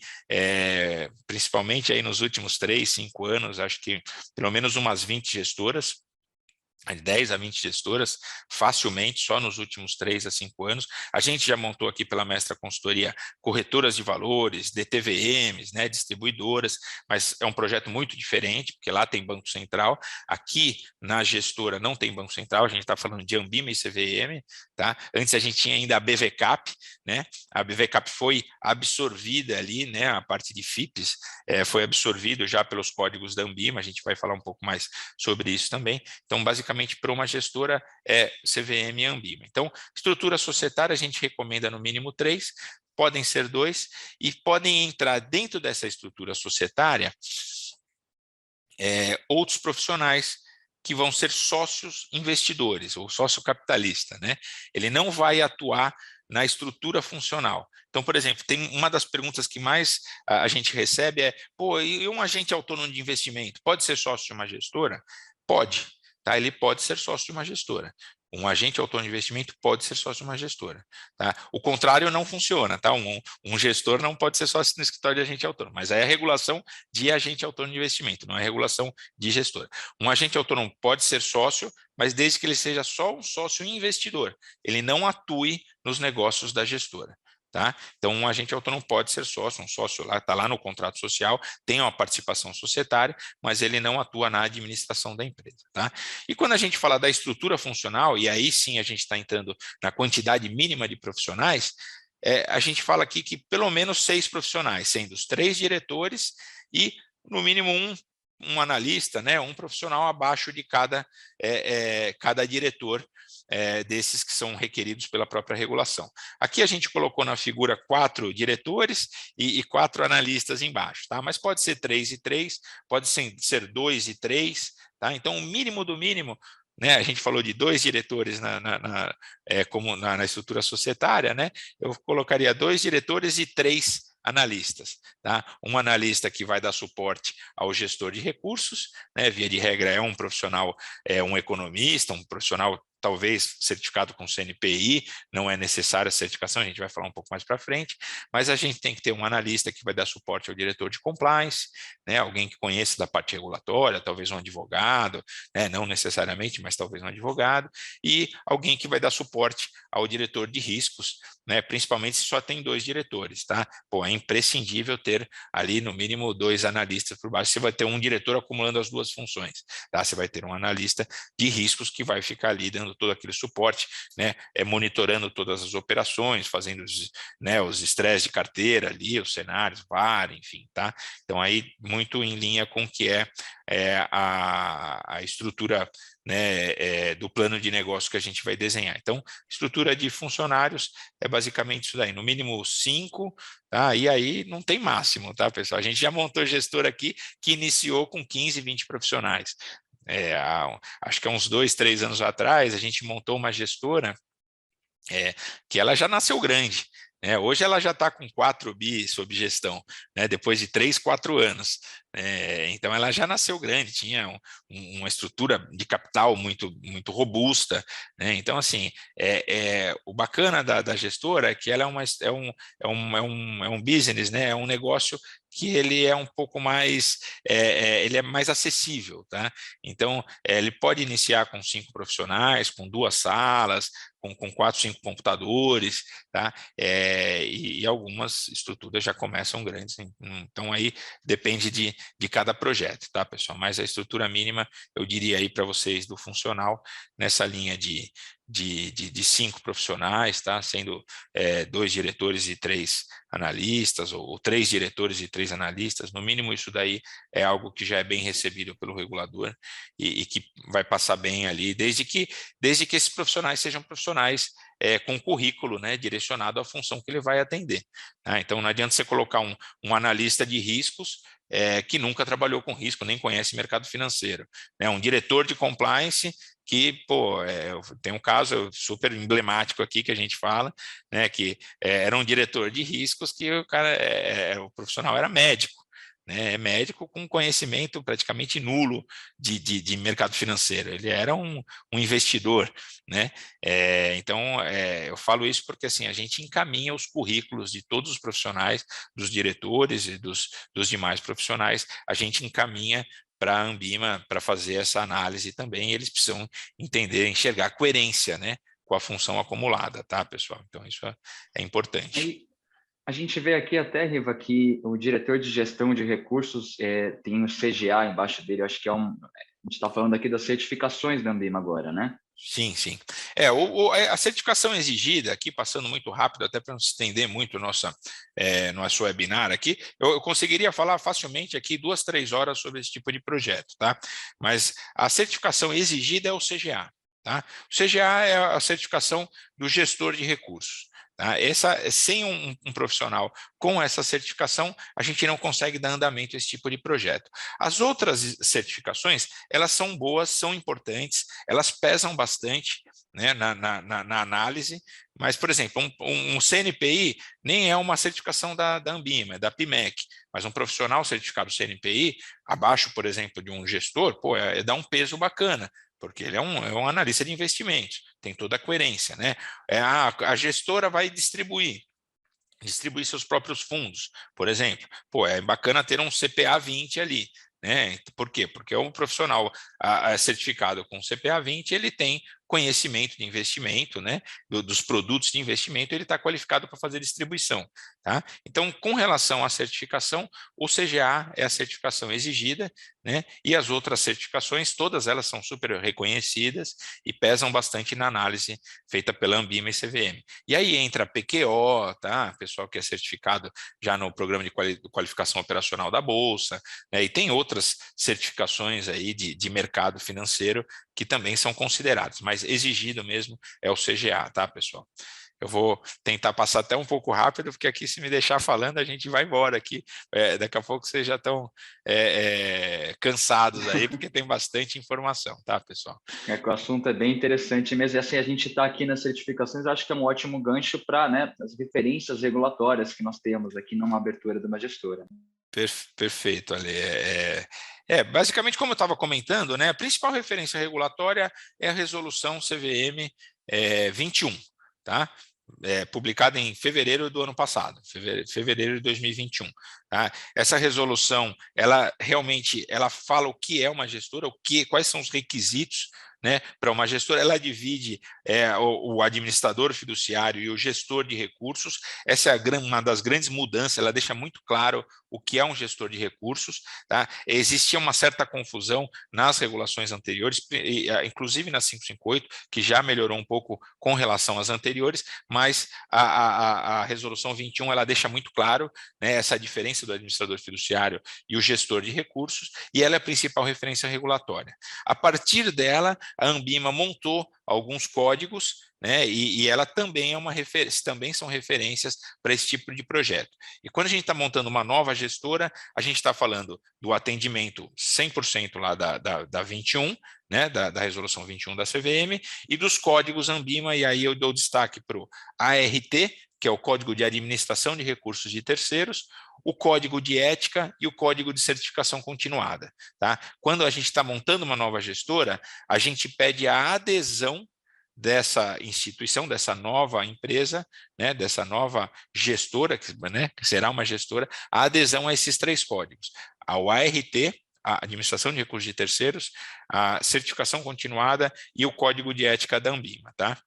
principalmente aí nos últimos 3, 5 anos, acho que pelo menos umas 20 gestoras, 10 a 20 gestoras, facilmente, só nos últimos 3 a 5 anos. A gente já montou aqui pela Mestra Consultoria corretoras de valores, DTVMs, né, distribuidoras, mas é um projeto muito diferente, porque lá tem Banco Central. Aqui, na gestora, não tem Banco Central, a gente está falando de Ambima e CVM. Tá? Antes a gente tinha ainda a BVCap, né? A BVCap foi absorvida ali, né? A parte de FIPs foi absorvido já pelos códigos da Ambima, a gente vai falar um pouco mais sobre isso também. Então, basicamente, para uma gestora é CVM e Ambima. Então, estrutura societária a gente recomenda no mínimo 3, podem ser 2, e podem entrar dentro dessa estrutura societária outros profissionais que vão ser sócios investidores ou sócio capitalista, né? Ele não vai atuar na estrutura funcional. Então, por exemplo, tem uma das perguntas que mais a gente recebe e um agente autônomo de investimento pode ser sócio de uma gestora? Pode. Tá? Ele pode ser sócio de uma gestora. Um agente autônomo de investimento pode ser sócio de uma gestora. Tá? O contrário não funciona. Tá? Um gestor não pode ser sócio no escritório de agente autônomo, mas aí é a regulação de agente autônomo de investimento, não é a regulação de gestor. Um agente autônomo pode ser sócio, mas desde que ele seja só um sócio investidor. Ele não atue nos negócios da gestora. Tá? Então, um agente autônomo pode ser sócio, um sócio lá está lá no contrato social, tem uma participação societária, mas ele não atua na administração da empresa. Tá? E quando a gente fala da estrutura funcional, e aí sim a gente está entrando na quantidade mínima de profissionais, a gente fala aqui que pelo menos 6 profissionais, sendo os 3 diretores e no mínimo um analista, né, um profissional abaixo de cada diretor desses que são requeridos pela própria regulação. Aqui a gente colocou na figura 4 diretores e 4 analistas embaixo, tá? Mas pode ser 3 e 3, pode ser 2 e 3, tá? Então, o mínimo do mínimo, né? A gente falou de 2 diretores na estrutura societária, né? Eu colocaria 2 diretores e 3 analistas. Tá? Um analista que vai dar suporte ao gestor de recursos, né? Via de regra é um profissional, um economista, um profissional talvez certificado com CNPI, não é necessária a certificação, a gente vai falar um pouco mais para frente, mas a gente tem que ter um analista que vai dar suporte ao diretor de compliance, né, alguém que conheça da parte regulatória, talvez um advogado, né, não necessariamente, mas talvez um advogado, e alguém que vai dar suporte ao diretor de riscos, né, principalmente se só tem 2 diretores, tá? Pô, é imprescindível ter ali no mínimo 2 analistas por baixo, você vai ter um diretor acumulando as 2 funções, tá? Você vai ter um analista de riscos que vai ficar ali dando todo aquele suporte, né, monitorando todas as operações, fazendo os estresses de carteira ali, os cenários, VAR, enfim, tá? Então aí muito em linha com o que a estrutura, né, do plano de negócio que a gente vai desenhar. Então, estrutura de funcionários é basicamente isso daí, no mínimo 5, tá? E aí não tem máximo, tá, pessoal? A gente já montou gestor aqui que iniciou com 15, 20 profissionais. Acho que há uns 2, 3 anos atrás, a gente montou uma gestora que ela já nasceu grande. né? Hoje ela já está com 4 bi sob gestão, né? Depois de 3, 4 anos. Então ela já nasceu grande, tinha uma estrutura de capital muito robusta, né? Então, assim, o bacana da gestora é que ela é um business, né? É um negócio que ele é um pouco mais, ele é mais acessível, tá? Então, ele pode iniciar com 5 profissionais, com 2 salas, com 4, 5 computadores, tá? E algumas estruturas já começam grandes, então aí depende de cada projeto, tá, pessoal? Mas a estrutura mínima, eu diria aí para vocês do funcional, nessa linha de 5 profissionais, tá? Sendo 2 diretores e 3 analistas, ou 3 diretores e 3 analistas, no mínimo isso daí é algo que já é bem recebido pelo regulador e que vai passar bem ali, desde que esses profissionais sejam profissionais com currículo, né, direcionado à função que ele vai atender. Tá? Então não adianta você colocar um analista de riscos que nunca trabalhou com risco, nem conhece mercado financeiro, né? Um diretor de compliance que, tem um caso super emblemático aqui que a gente fala, né, que era um diretor de riscos que o cara, o profissional era médico, né, médico com conhecimento praticamente nulo de mercado financeiro, ele era um investidor, né, então eu falo isso porque assim, a gente encaminha os currículos de todos os profissionais, dos diretores e dos demais profissionais, a gente encaminha para a Ambima para fazer essa análise também, eles precisam entender, enxergar a coerência, né, com a função acumulada, tá, pessoal? Então, isso é importante. Aí, a gente vê aqui até, Riva, que o diretor de gestão de recursos tem o CGA embaixo dele, eu acho que a gente está falando aqui das certificações da Ambima agora, né? Sim, sim. A certificação exigida, aqui passando muito rápido, até para não se estender muito nosso webinar aqui, eu conseguiria falar facilmente aqui 2, 3 horas sobre esse tipo de projeto, tá? Mas a certificação exigida é o CGA, tá? O CGA é a certificação do gestor de recursos. Tá? Sem um profissional com essa certificação, a gente não consegue dar andamento a esse tipo de projeto. As outras certificações, elas são boas, são importantes, elas pesam bastante, né, na análise, mas, por exemplo, um CNPI nem é uma certificação da Ambima, é da PMEC, mas um profissional certificado CNPI, abaixo, por exemplo, de um gestor, dá um peso bacana, porque ele é um analista de investimentos, tem toda a coerência, né? A gestora vai distribuir seus próprios fundos, por exemplo. É bacana ter um CPA 20 ali, né? Por quê? Porque um profissional certificado com CPA 20, ele tem conhecimento de investimento, né? Dos produtos de investimento, ele está qualificado para fazer distribuição, tá? Então, com relação à certificação, o CGA é a certificação exigida, né? E as outras certificações, todas elas são super reconhecidas e pesam bastante na análise feita pela Ambima e CVM. E aí entra a PQO, tá? Pessoal que é certificado já no programa de qualificação operacional da Bolsa, né? E tem outras certificações aí de mercado financeiro que também são consideradas, mas exigido mesmo é o CGA, tá, pessoal? Eu vou tentar passar até um pouco rápido, porque aqui, se me deixar falando, a gente vai embora aqui. Daqui a pouco vocês já estão cansados aí, porque tem bastante informação, tá, pessoal? Que o assunto é bem interessante mesmo. E assim, a gente está aqui nas certificações, acho que é um ótimo gancho para, né, as referências regulatórias que nós temos aqui numa abertura de uma gestora. Perfeito, Ale. Basicamente, como eu estava comentando, né, a principal referência regulatória é a resolução CVM 21, tá? Publicada em fevereiro do ano passado, fevereiro de 2021. Tá? Essa resolução, ela realmente fala o que é uma gestora, quais são os requisitos, né, para uma gestora. Ela divide o administrador fiduciário e o gestor de recursos. Essa é uma das grandes mudanças, ela deixa muito claro o que é um gestor de recursos. Tá? Existia uma certa confusão nas regulações anteriores, inclusive na 558, que já melhorou um pouco com relação às anteriores, mas a resolução 21 ela deixa muito claro, né, essa diferença do administrador fiduciário e o gestor de recursos, e ela é a principal referência regulatória. A partir dela, a Ambima montou alguns códigos, né, e ela também também são referências para esse tipo de projeto. E quando a gente está montando uma nova gestora, a gente está falando do atendimento 100% lá da 21, né, da resolução 21 da CVM, e dos códigos Ambima, e aí eu dou destaque para o ART que é o Código de Administração de Recursos de Terceiros, o Código de Ética e o Código de Certificação Continuada. Tá? Quando a gente está montando uma nova gestora, a gente pede a adesão dessa instituição, dessa nova empresa, né, dessa nova gestora, né, que será uma gestora, a adesão a esses 3 códigos, ao ART, a Administração de Recursos de Terceiros, a Certificação Continuada e o Código de Ética da Anbima. Tá?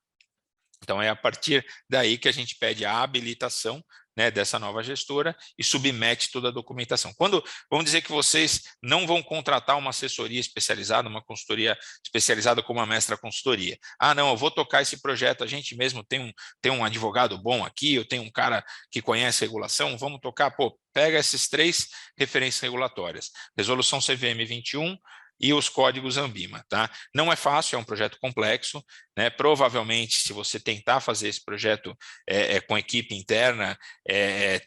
Então, é a partir daí que a gente pede a habilitação, né, dessa nova gestora e submete toda a documentação. Vamos dizer que vocês não vão contratar uma assessoria especializada, uma consultoria especializada como a Mestra Consultoria. Ah, não, eu vou tocar esse projeto, a gente mesmo tem um advogado bom aqui, eu tenho um cara que conhece regulação, vamos tocar, pega esses 3 referências regulatórias, Resolução CVM 21, e os códigos Anbima. Tá? Não é fácil, é um projeto complexo, né? Provavelmente, se você tentar fazer esse projeto com equipe interna,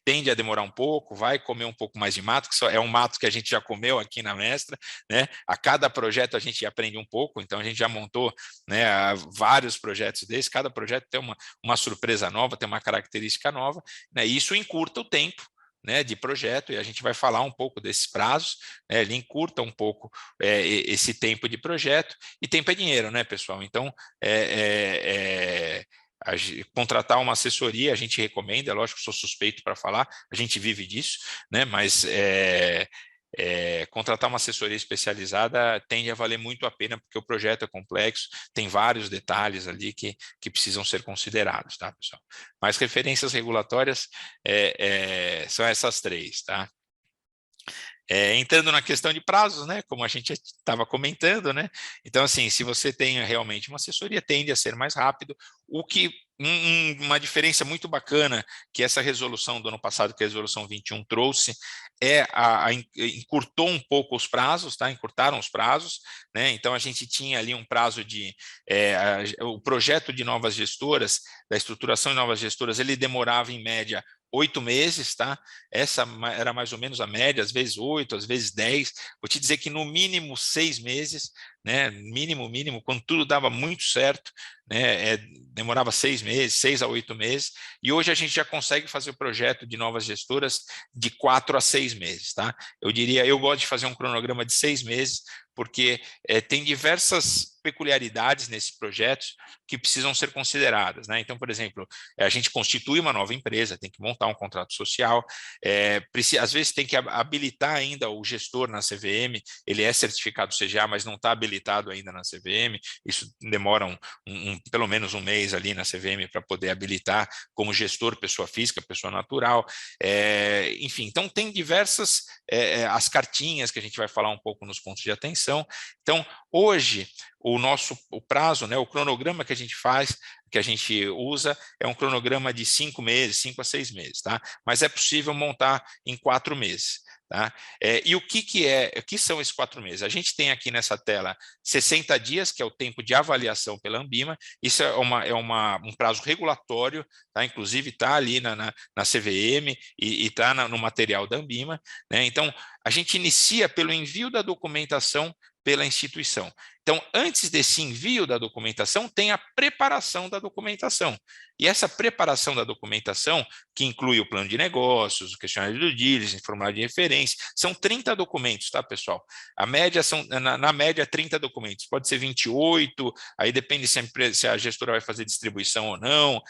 tende a demorar um pouco, vai comer um pouco mais de mato, que é um mato que a gente já comeu aqui na Mestra, né? A cada projeto a gente aprende um pouco, então a gente já montou, né, vários projetos desses, cada projeto tem uma surpresa nova, tem uma característica nova, né? E isso encurta o tempo, né, de projeto, e a gente vai falar um pouco desses prazos, né, ele encurta um pouco esse tempo de projeto, e tempo é dinheiro, né, pessoal? Então, contratar uma assessoria, a gente recomenda, é lógico que sou suspeito para falar, a gente vive disso, né, mas contratar uma assessoria especializada tende a valer muito a pena, porque o projeto é complexo, tem vários detalhes ali que precisam ser considerados, tá, pessoal? Mas referências regulatórias são essas 3, tá? Entrando na questão de prazos, né, como a gente estava comentando, né, então, assim, se você tem realmente uma assessoria, tende a ser mais rápido, o que uma diferença muito bacana que essa resolução do ano passado, que a resolução 21 trouxe, encurtou um pouco os prazos, tá? Encurtaram os prazos, né? Então a gente tinha ali um prazo de o projeto de novas gestoras, da estruturação de novas gestoras, ele demorava em média 8 meses, tá? Essa era mais ou menos a média, às vezes 8, às vezes 10. Vou te dizer que no mínimo 6 meses, né? Mínimo, quando tudo dava muito certo, né? Demorava 6 meses, 6 a 8 meses, e hoje a gente já consegue fazer o projeto de novas gestoras de 4 a 6 meses, tá? Eu gosto de fazer um cronograma de 6 meses, porque tem diversas peculiaridades nesses projetos que precisam ser consideradas, né? Então, por exemplo, a gente constitui uma nova empresa, tem que montar um contrato social, às vezes tem que habilitar ainda o gestor na CVM, ele é certificado CGA, mas não está habilitado ainda na CVM, isso demora pelo menos um mês ali na CVM para poder habilitar como gestor, pessoa física, pessoa natural, enfim, então tem diversas, as cartinhas que a gente vai falar um pouco nos pontos de atenção. Então, hoje, o prazo, né, o cronograma que a gente faz, que a gente usa, é um cronograma de 5 meses, 5 a 6 meses, tá? Mas é possível montar em 4 meses. Tá? E o que são esses 4 meses? A gente tem aqui nessa tela 60 dias, que é o tempo de avaliação pela Anbima, isso é um prazo regulatório, tá? Inclusive está ali na CVM e está no material da Anbima, né? Então, a gente inicia pelo envio da documentação pela instituição. Então, antes desse envio da documentação, tem a preparação da documentação. E essa preparação da documentação, que inclui o plano de negócios, o questionário de due diligence, formulário de referência, são 30 documentos, tá, pessoal? A média na média, 30 documentos. Pode ser 28, aí depende se a gestora vai fazer distribuição ou não,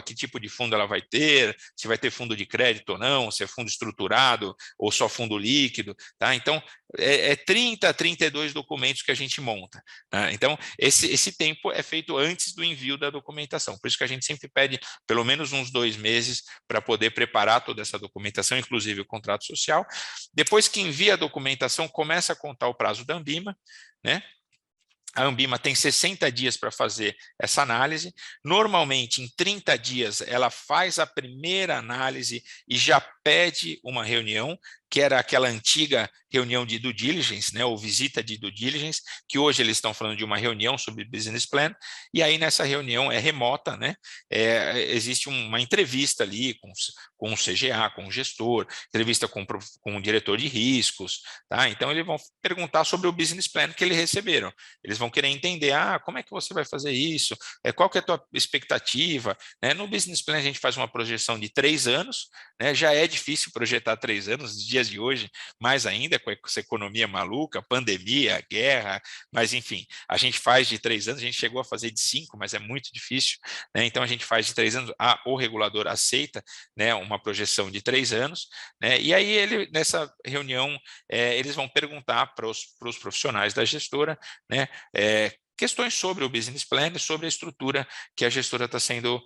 que tipo de fundo ela vai ter, se vai ter fundo de crédito ou não, se é fundo estruturado ou só fundo líquido, tá? Então, 30 a 32 documentos que a gente monta. Né? Então, esse tempo é feito antes do envio da documentação. Por isso que a gente sempre pede pelo menos uns 2 meses para poder preparar toda essa documentação, inclusive o contrato social. Depois que envia a documentação, começa a contar o prazo da Anbima, né? A Anbima tem 60 dias para fazer essa análise. Normalmente, em 30 dias, ela faz a primeira análise e já pede uma reunião, que era aquela antiga reunião de due diligence, né, ou visita de due diligence, que hoje eles estão falando de uma reunião sobre business plan, e aí nessa reunião é remota, né, existe uma entrevista ali com o CGA, com o gestor, entrevista com o diretor de riscos, tá? Então eles vão perguntar sobre o business plan que eles receberam, eles vão querer entender, como é que você vai fazer isso, qual que é a tua expectativa, né? No business plan a gente faz uma projeção de 3 anos, né? Já é difícil projetar 3 anos nos dias de hoje, mais ainda com essa economia maluca, pandemia, guerra, mas enfim, a gente faz de 3 anos, a gente chegou a fazer de 5, mas é muito difícil, né? Então a gente faz de 3 anos, o regulador aceita, né, uma projeção de 3 anos, né? E aí nessa reunião eles vão perguntar para os profissionais da gestora, né, questões sobre o business plan e sobre a estrutura que a gestora está sendo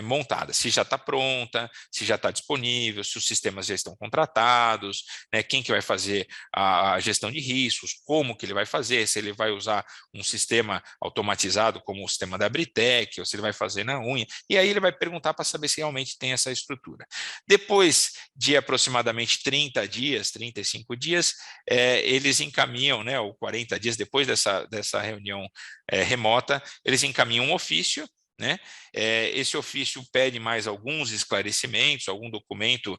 montada, se já está pronta, se já está disponível, se os sistemas já estão contratados, né, quem que vai fazer a gestão de riscos, como que ele vai fazer, se ele vai usar um sistema automatizado como o sistema da Britec, ou se ele vai fazer na unha, e aí ele vai perguntar para saber se realmente tem essa estrutura. Depois de aproximadamente 30 dias, 35 dias, eles encaminham, né, ou 40 dias depois dessa reunião remota, eles encaminham um ofício, né? Esse ofício pede mais alguns esclarecimentos, algum documento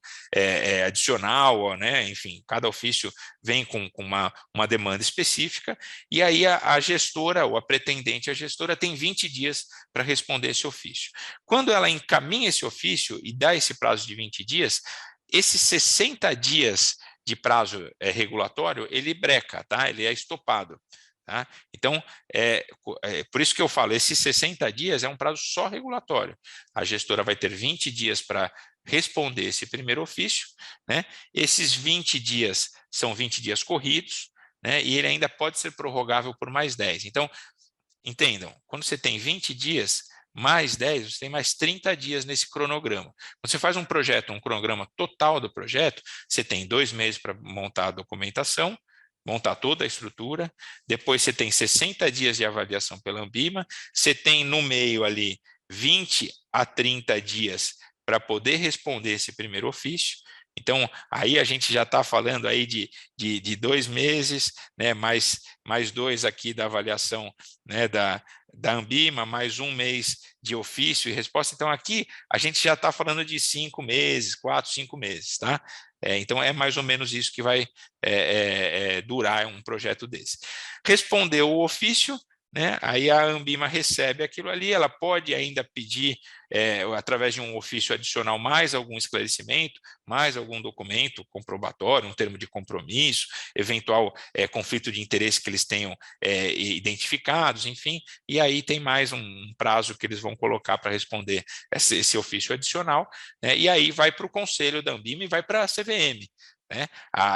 adicional, né? Enfim, cada ofício vem com uma demanda específica, e aí a gestora, ou a pretendente à gestora, tem 20 dias para responder esse ofício. Quando ela encaminha esse ofício e dá esse prazo de 20 dias, esses 60 dias de prazo regulatório, ele breca, tá? Ele é estopado. Tá? Então, por isso que eu falo, esses 60 dias é um prazo só regulatório. A gestora vai ter 20 dias para responder esse primeiro ofício, né? Esses 20 dias são 20 dias corridos, né? E ele ainda pode ser prorrogável por mais 10. Então, entendam, quando você tem 20 dias, mais 10, você tem mais 30 dias nesse cronograma. Quando você faz um projeto, um cronograma total do projeto, você tem 2 meses para montar a documentação, montar toda a estrutura, depois você tem 60 dias de avaliação pela Ambima, você tem no meio ali 20 a 30 dias para poder responder esse primeiro ofício. Então, aí a gente já está falando aí de 2 meses, né, mais 2 aqui da avaliação, né, da Ambima, mais 1 mês de ofício e resposta. Então, aqui a gente já está falando de 5 meses, 4, 5 meses, tá? Então, é mais ou menos isso que vai durar um projeto desse. Respondeu o ofício, né? Aí a Ambima recebe aquilo ali, ela pode ainda pedir, através de um ofício adicional, mais algum esclarecimento, mais algum documento comprobatório, um termo de compromisso, eventual conflito de interesse que eles tenham identificados, enfim, e aí tem mais um prazo que eles vão colocar para responder esse ofício adicional, né? E aí vai para o conselho da Ambima e vai para a CVM. Né?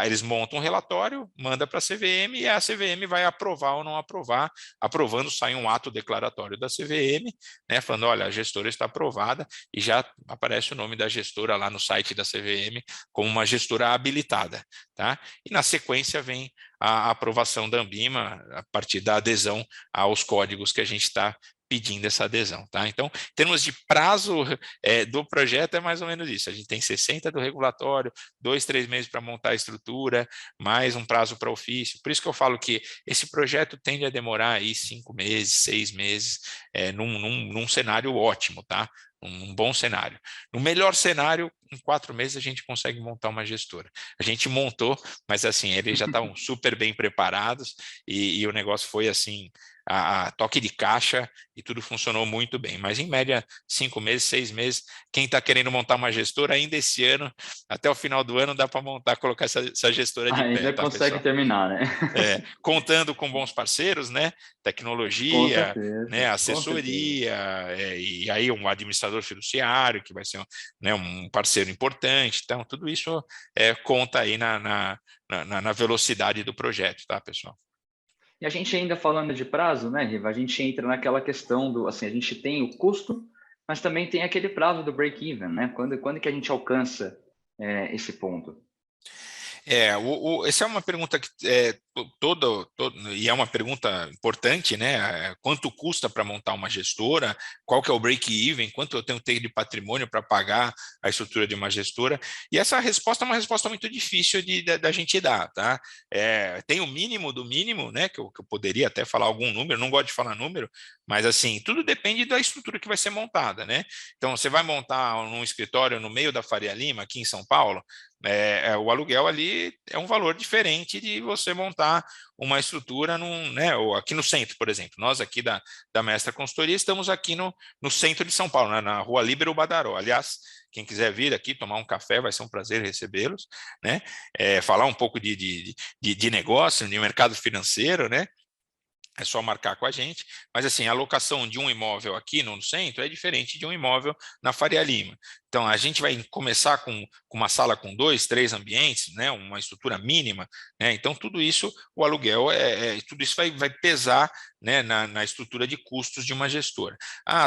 Eles montam um relatório, manda para a CVM e a CVM vai aprovar ou não aprovar. Aprovando, sai um ato declaratório da CVM, né, falando, olha, a gestora está aprovada, e já aparece o nome da gestora lá no site da CVM como uma gestora habilitada. Tá? E na sequência vem a aprovação da Ambima a partir da adesão aos códigos que a gente está pedindo essa adesão, tá? Então, em termos de prazo do projeto, é mais ou menos isso. A gente tem 60 do regulatório, 2, 3 meses para montar a estrutura, mais um prazo para ofício. Por isso que eu falo que esse projeto tende a demorar aí 5 meses, 6 meses, num cenário ótimo, tá? Um bom cenário. No melhor cenário, em 4 meses a gente consegue montar uma gestora. A gente montou, mas assim, eles já estavam super bem preparados e o negócio foi assim, a toque de caixa, e tudo funcionou muito bem. Mas em média, 5 meses, 6 meses, quem está querendo montar uma gestora, ainda esse ano, até o final do ano, dá para montar, colocar essa gestora de pé, Ainda tá, consegue pessoal? terminar, né? Contando com bons parceiros, né? Com Tecnologia, né? certeza, com certeza. Assessoria, e aí um administrador fiduciário, que vai ser né, um parceiro importante. Então, tudo isso conta aí na velocidade do projeto, tá, pessoal? E a gente ainda falando de prazo, né, Riva? A gente entra naquela questão do, assim, a gente tem o custo, mas também tem aquele prazo do break-even, né? Quando que a gente alcança esse ponto? Essa é uma pergunta que e é uma pergunta importante, né? Quanto custa para montar uma gestora? Qual que é o break-even? Quanto eu tenho que ter de patrimônio para pagar a estrutura de uma gestora? E essa resposta é uma resposta muito difícil da gente dar, tá? Tem o mínimo do mínimo, né? Que eu poderia até falar algum número, não gosto de falar número, mas assim, tudo depende da estrutura que vai ser montada, né? Então, você vai montar um escritório no meio da Faria Lima, aqui em São Paulo, o aluguel ali é um valor diferente de você montar uma estrutura né, ou aqui no centro, por exemplo. Nós aqui da Mestra Consultoria estamos aqui no centro de São Paulo, né, na Rua Líbero Badaró. Aliás, quem quiser vir aqui tomar um café, vai ser um prazer recebê-los, né? Falar um pouco de negócio, de mercado financeiro, né? É só marcar com a gente, mas assim, a locação de um imóvel aqui no centro é diferente de um imóvel na Faria Lima. Então, a gente vai começar com uma sala com 2, 3 ambientes, né, uma estrutura mínima, né, então tudo isso, o aluguel, tudo isso vai pesar, né, na estrutura de custos de uma gestora.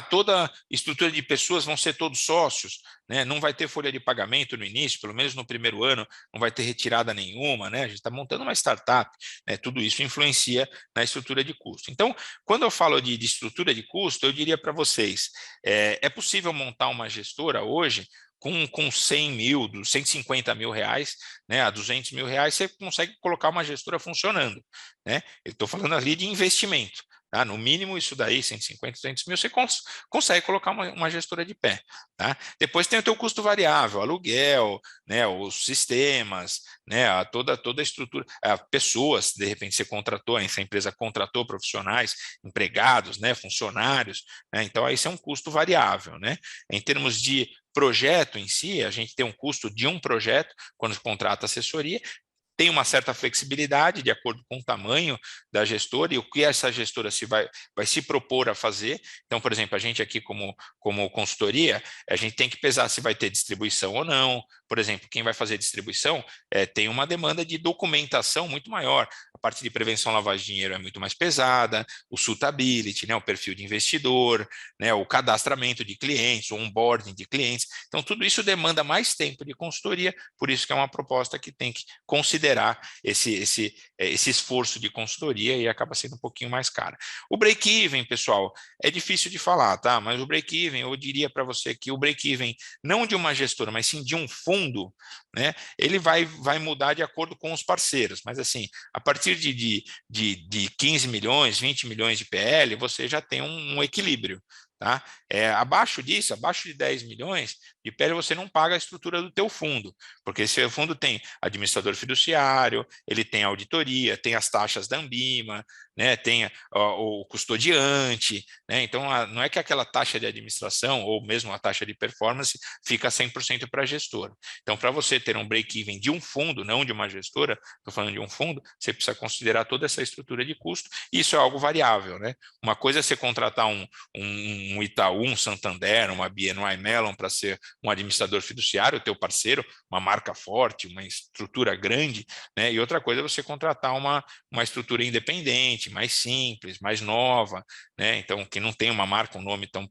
Toda estrutura de pessoas vão ser todos sócios, né, não vai ter folha de pagamento no início, pelo menos no primeiro ano, não vai ter retirada nenhuma, né, a gente está montando uma startup, né, tudo isso influencia na estrutura de custo. Então, quando eu falo de estrutura de custo, eu diria para vocês, é possível montar uma gestora hoje com 100 mil, 150 mil reais, né, a 200 mil reais, você consegue colocar uma gestora funcionando, né? Eu estou falando ali de investimento. Tá? No mínimo, isso daí, 150, 200 mil, você consegue colocar uma gestora de pé. Tá? Depois tem o teu custo variável, aluguel, né, os sistemas, né, toda a estrutura, pessoas, de repente você contratou, essa empresa contratou profissionais, empregados, né, funcionários, né, então aí isso é um custo variável. Né? Em termos de projeto em si, a gente tem um custo de um projeto quando contrata assessoria, tem uma certa flexibilidade de acordo com o tamanho da gestora e o que essa gestora vai se propor a fazer. Então, por exemplo, a gente aqui como consultoria, a gente tem que pesar se vai ter distribuição ou não. Por exemplo, quem vai fazer distribuição tem uma demanda de documentação muito maior. A parte de prevenção à lavagem de dinheiro é muito mais pesada, o suitability, né, o perfil de investidor, né, o cadastramento de clientes, o onboarding de clientes. Então, tudo isso demanda mais tempo de consultoria, por isso que é uma proposta que tem que considerar esse esforço de consultoria e acaba sendo um pouquinho mais cara. O break-even, pessoal, é difícil de falar, tá? Mas o break-even, eu diria para você que o break-even, não de uma gestora, mas sim de um fundo, né? Ele vai mudar de acordo com os parceiros, mas assim, a partir de 15 milhões, 20 milhões de PL, você já tem um equilíbrio. Tá? Abaixo disso, abaixo de 10 milhões de PL, você não paga a estrutura do teu fundo, porque esse fundo tem administrador fiduciário, ele tem auditoria, tem as taxas da Anbima, né, tem o custodiante, né, então não é que aquela taxa de administração ou mesmo a taxa de performance fica 100% para a gestora. Então, para você ter um break-even de um fundo, não de uma gestora, estou falando de um fundo, você precisa considerar toda essa estrutura de custo, e isso é algo variável. Né? Uma coisa é você contratar um Itaú, um Santander, uma BNY Mellon para ser um administrador fiduciário, teu parceiro, uma marca forte, uma estrutura grande, né? E outra coisa é você contratar uma estrutura independente, mais simples, mais nova, né? Então, que não tem uma marca, um nome tão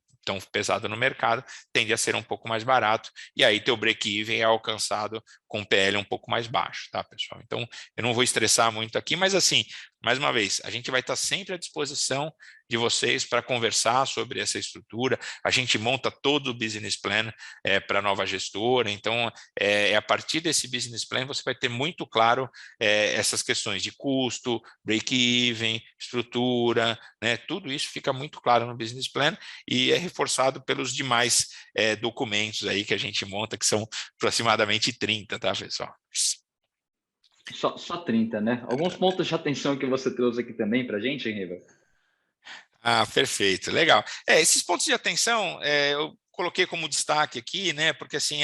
pesado no mercado, tende a ser um pouco mais barato, e aí teu break-even é alcançado com PL um pouco mais baixo, tá, pessoal? Então, eu não vou estressar muito aqui, mas assim, mais uma vez, a gente vai estar sempre à disposição de vocês para conversar sobre essa estrutura, a gente monta todo o business plan para a nova gestora, então, a partir desse business plan, você vai ter muito claro essas questões de custo, break-even, estrutura, né, tudo isso fica muito claro no business plan e é reforçado pelos demais documentos aí que a gente monta, que são aproximadamente 30, tá, pessoal? Só 30, né? Alguns pontos de atenção que você trouxe aqui também para a gente, hein, Riva? Perfeito, legal. Esses pontos de atenção, eu coloquei como destaque aqui, né? Porque assim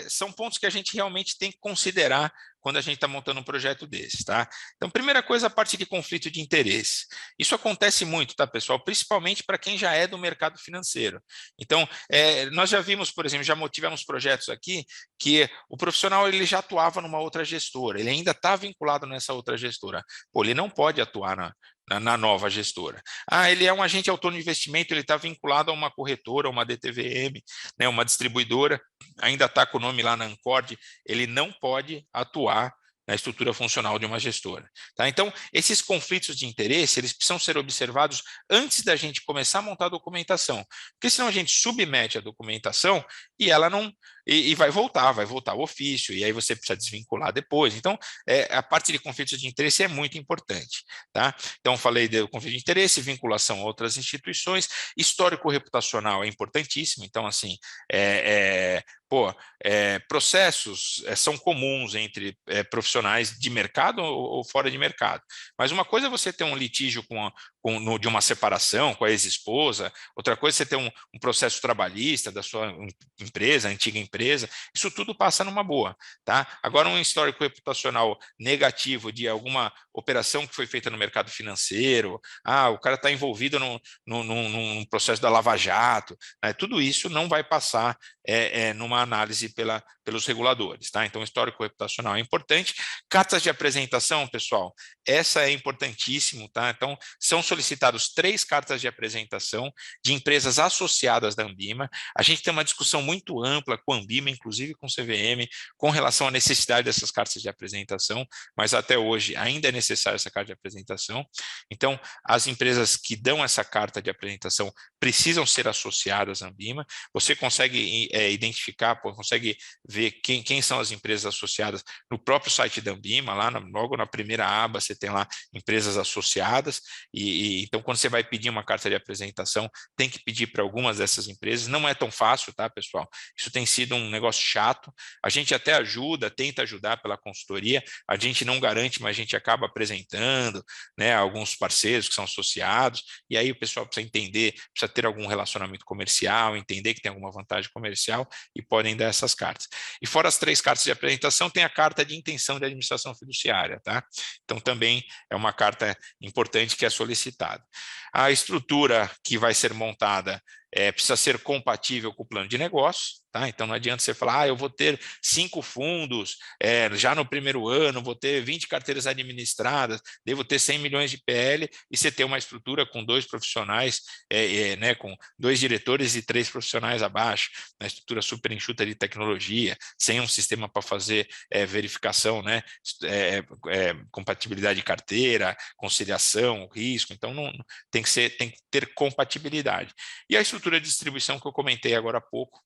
são pontos que a gente realmente tem que considerar quando a gente está montando um projeto desse, tá? Então, primeira coisa, a parte de conflito de interesse. Isso acontece muito, tá, pessoal? Principalmente para quem já é do mercado financeiro. Então, nós já vimos, por exemplo, já tivemos projetos aqui que o profissional ele já atuava numa outra gestora, ele ainda está vinculado nessa outra gestora. Pô, ele não pode atuar na nova gestora. Ele é um agente autônomo de investimento, ele está vinculado a uma corretora, uma DTVM, né, uma distribuidora, ainda está com o nome lá na Ancord, ele não pode atuar na estrutura funcional de uma gestora. Tá? Então, esses conflitos de interesse, eles precisam ser observados antes da gente começar a montar a documentação, porque senão a gente submete a documentação e ela não vai voltar o ofício, e aí você precisa desvincular depois. Então, a parte de conflitos de interesse é muito importante. Tá? Então, falei do conflito de interesse, vinculação a outras instituições, histórico reputacional é importantíssimo. Então, assim, processos são comuns entre profissionais de mercado ou fora de mercado. Mas uma coisa é você ter um litígio de uma separação com a ex-esposa, outra coisa é você ter um processo trabalhista da sua empresa, antiga empresa, isso tudo passa numa boa. Tá? Agora, um histórico reputacional negativo de alguma operação que foi feita no mercado financeiro, o cara está envolvido num processo da Lava Jato, né? Tudo isso não vai passar numa análise pelos reguladores. Tá? Então, histórico reputacional é importante. Cartas de apresentação, pessoal, essa é importantíssimo. Tá? Então, são solicitados 3 cartas de apresentação de empresas associadas da Anbima. A gente tem uma discussão muito ampla com a Anbima, inclusive com o CVM, com relação à necessidade dessas cartas de apresentação, mas até hoje ainda é necessária essa carta de apresentação. Então, as empresas que dão essa carta de apresentação precisam ser associadas à Anbima. Você consegue identificar, consegue ver quem são as empresas associadas no próprio site da Anbima, logo na primeira aba você tem lá empresas associadas, então quando você vai pedir uma carta de apresentação, tem que pedir para algumas dessas empresas, não é tão fácil, tá, pessoal? Isso tem sido um negócio chato, a gente até tenta ajudar pela consultoria, a gente não garante, mas a gente acaba apresentando, né, alguns parceiros que são associados, e aí o pessoal precisa entender, precisa ter algum relacionamento comercial, entender que tem alguma vantagem comercial e podem dar essas cartas. E fora as 3 cartas de apresentação, tem a carta de intenção de administração fiduciária, tá? Então também é uma carta importante que é solicitada. A estrutura que vai ser montada precisa ser compatível com o plano de negócio, tá? Então não adianta você falar, eu vou ter 5 fundos, já no primeiro ano, vou ter 20 carteiras administradas, devo ter 100 milhões de PL, e você ter uma estrutura com 2 profissionais, né, com 2 diretores e 3 profissionais abaixo, uma estrutura super enxuta de tecnologia, sem um sistema para fazer verificação, né, compatibilidade de carteira, conciliação, risco, então tem que ter compatibilidade. E a estrutura de distribuição que eu comentei agora há pouco,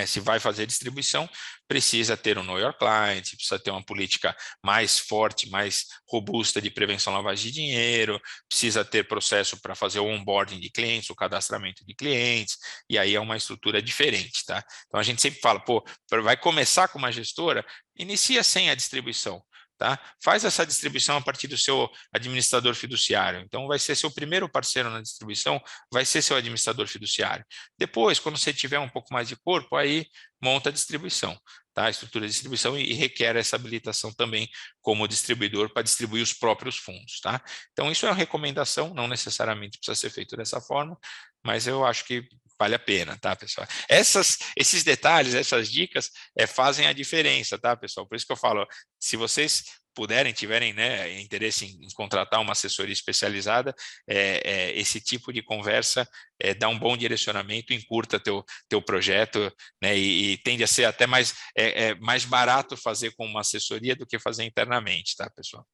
se vai fazer distribuição, precisa ter um Know Your Client, precisa ter uma política mais forte, mais robusta de prevenção à lavagem de dinheiro, precisa ter processo para fazer o onboarding de clientes, o cadastramento de clientes, e aí é uma estrutura diferente. Tá? Então a gente sempre fala, vai começar com uma gestora, inicia sem a distribuição. Tá? Faz essa distribuição a partir do seu administrador fiduciário. Então, vai ser seu primeiro parceiro na distribuição, vai ser seu administrador fiduciário. Depois, quando você tiver um pouco mais de corpo, aí monta a distribuição, tá? A estrutura de distribuição e requer essa habilitação também como distribuidor para distribuir os próprios fundos. Tá? Então, isso é uma recomendação, não necessariamente precisa ser feito dessa forma, mas eu acho que vale a pena, tá, pessoal? Esses detalhes, essas dicas fazem a diferença, tá, pessoal? Por isso que eu falo, se vocês tiverem, né, interesse em contratar uma assessoria especializada, esse tipo de conversa dá um bom direcionamento, encurta teu projeto, né, e tende a ser até mais barato fazer com uma assessoria do que fazer internamente, tá, pessoal?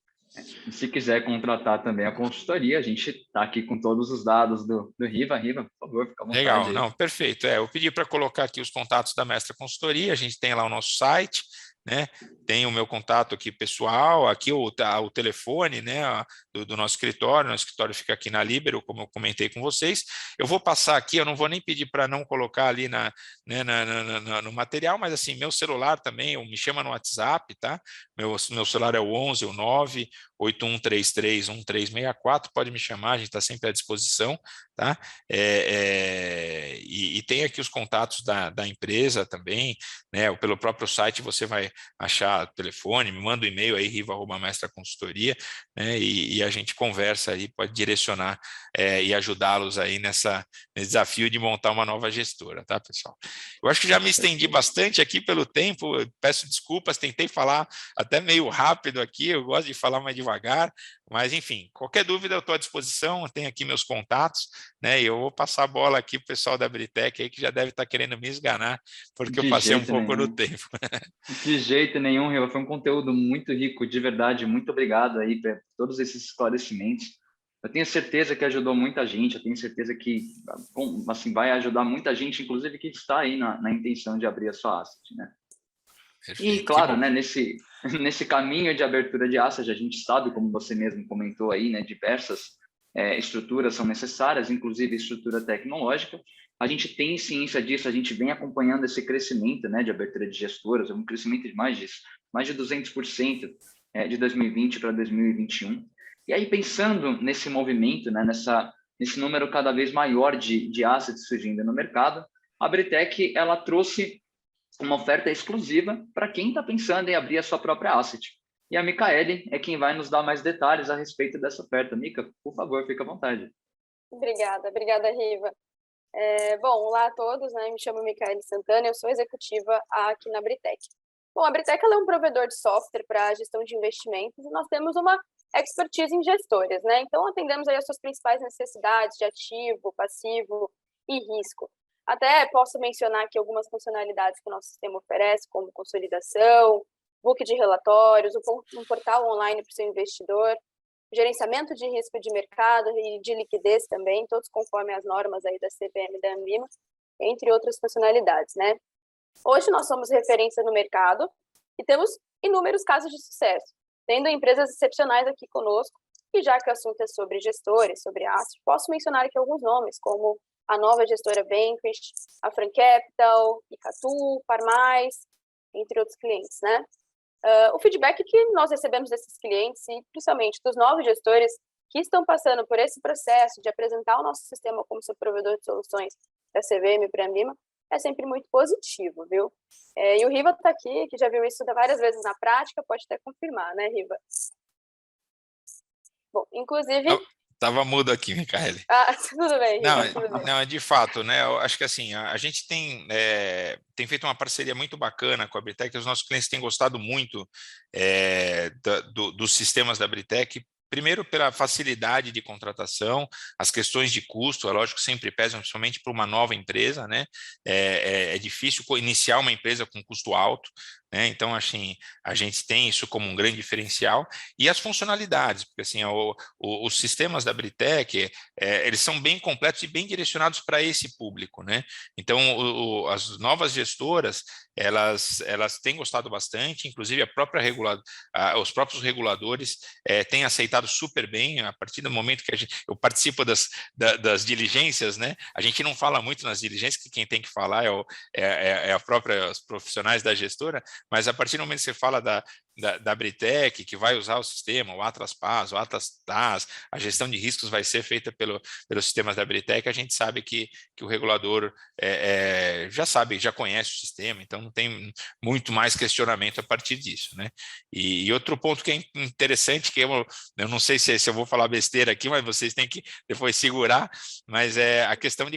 E se quiser contratar também a consultoria, a gente está aqui com todos os dados do Riva. Riva, por favor, fica à vontade. Legal, não, perfeito. Eu pedi para colocar aqui os contatos da Mestra Consultoria, a gente tem lá o nosso site, né? Tem o meu contato aqui pessoal, aqui o telefone, né, do nosso escritório. Nosso escritório fica aqui na Líbero, como eu comentei com vocês. Eu vou passar aqui, eu não vou nem pedir para não colocar ali no material, mas assim, meu celular também, me chama no WhatsApp, tá? Meu celular é o 11 o 9 81331364, pode me chamar, a gente está sempre à disposição, tá? E tem aqui os contatos da empresa também, né? Pelo próprio site você vai achar o telefone, me manda um e-mail aí, riva@mestraconsultoria, né? E a gente conversa aí, pode direcionar e ajudá-los aí nesse desafio de montar uma nova gestora, tá, pessoal? Eu acho que já me estendi bastante aqui pelo tempo, peço desculpas, tentei falar até meio rápido aqui, eu gosto de falar mais devagar, mas enfim, qualquer dúvida eu estou à disposição, tenho aqui meus contatos, né? E eu vou passar a bola aqui para o pessoal da Britec aí, que já deve estar querendo me esganar, porque eu De passei um jeito pouco no nenhum. tempo. De jeito nenhum, Riva. Foi um conteúdo muito rico, de verdade. Muito obrigado aí por todos esses esclarecimentos. Eu tenho certeza que ajudou muita gente. Eu tenho certeza que, bom, assim, vai ajudar muita gente, inclusive que está aí na intenção de abrir a sua asset, né? E, Perfeito, que claro, bom. né, nesse caminho de abertura de asset, a gente sabe, como você mesmo comentou aí, né, diversas estruturas são necessárias, inclusive estrutura tecnológica. A gente tem ciência disso, a gente vem acompanhando esse crescimento, né, de abertura de gestoras, um crescimento de mais de 200% de 2020 para 2021. E aí, pensando nesse movimento, né, nesse número cada vez maior de assets surgindo no mercado, a Britec, ela trouxe uma oferta exclusiva para quem está pensando em abrir a sua própria asset. E a Micaele é quem vai nos dar mais detalhes a respeito dessa oferta. Mica, por favor, fica à vontade. Obrigada, Riva. Bom, olá a todos, né? Me chamo Micaele Santana, eu sou executiva aqui na Britec. Bom, a Britec é um provedor de software para gestão de investimentos e nós temos uma expertise em gestores, né? Então, atendemos aí as suas principais necessidades de ativo, passivo e risco. Até posso mencionar aqui algumas funcionalidades que o nosso sistema oferece, como consolidação, book de relatórios, um portal online para o seu investidor, gerenciamento de risco de mercado e de liquidez também, todos conforme as normas aí da CVM e da Anbima, entre outras funcionalidades, né? Hoje nós somos referência no mercado e temos inúmeros casos de sucesso, tendo empresas excepcionais aqui conosco, e já que o assunto é sobre gestores, sobre asset, posso mencionar aqui alguns nomes, como a nova gestora Vanquish, a Frank Capital, Icatu, Parmais, entre outros clientes, né? O feedback que nós recebemos desses clientes, e principalmente dos novos gestores que estão passando por esse processo de apresentar o nosso sistema como seu provedor de soluções da CVM para a Anbima, é sempre muito positivo, viu? E o Riva está aqui, que já viu isso várias vezes na prática, pode até confirmar, né, Riva? Bom, inclusive... Tava mudo aqui, Micaele. Tudo bem, Não, Riva, tudo bem. não, de fato, né? Eu acho que assim, a gente tem feito uma parceria muito bacana com a Britec, os nossos clientes têm gostado muito dos sistemas da Britec. Primeiro, pela facilidade de contratação, as questões de custo, é lógico, sempre pesam, principalmente para uma nova empresa, né? É difícil iniciar uma empresa com custo alto, né? Então, assim, a gente tem isso como um grande diferencial. E as funcionalidades, porque assim, os sistemas da Britec, eles são bem completos e bem direcionados para esse público, né? Então, as novas gestoras, elas têm gostado bastante, inclusive os próprios reguladores têm aceitado super bem, a partir do momento que eu participo das diligências, né? A gente não fala muito nas diligências, que quem tem que falar é a própria os profissionais da gestora, mas a partir do momento que você fala da Britec, que vai usar o sistema, o Atlas PAS, o Atlas TAS, a gestão de riscos vai ser feita pelos sistemas da Britec, a gente sabe que o regulador já sabe, já conhece o sistema, então não tem muito mais questionamento a partir disso, né? E outro ponto que é interessante, que eu não sei se eu vou falar besteira aqui, mas vocês têm que depois segurar, mas é a questão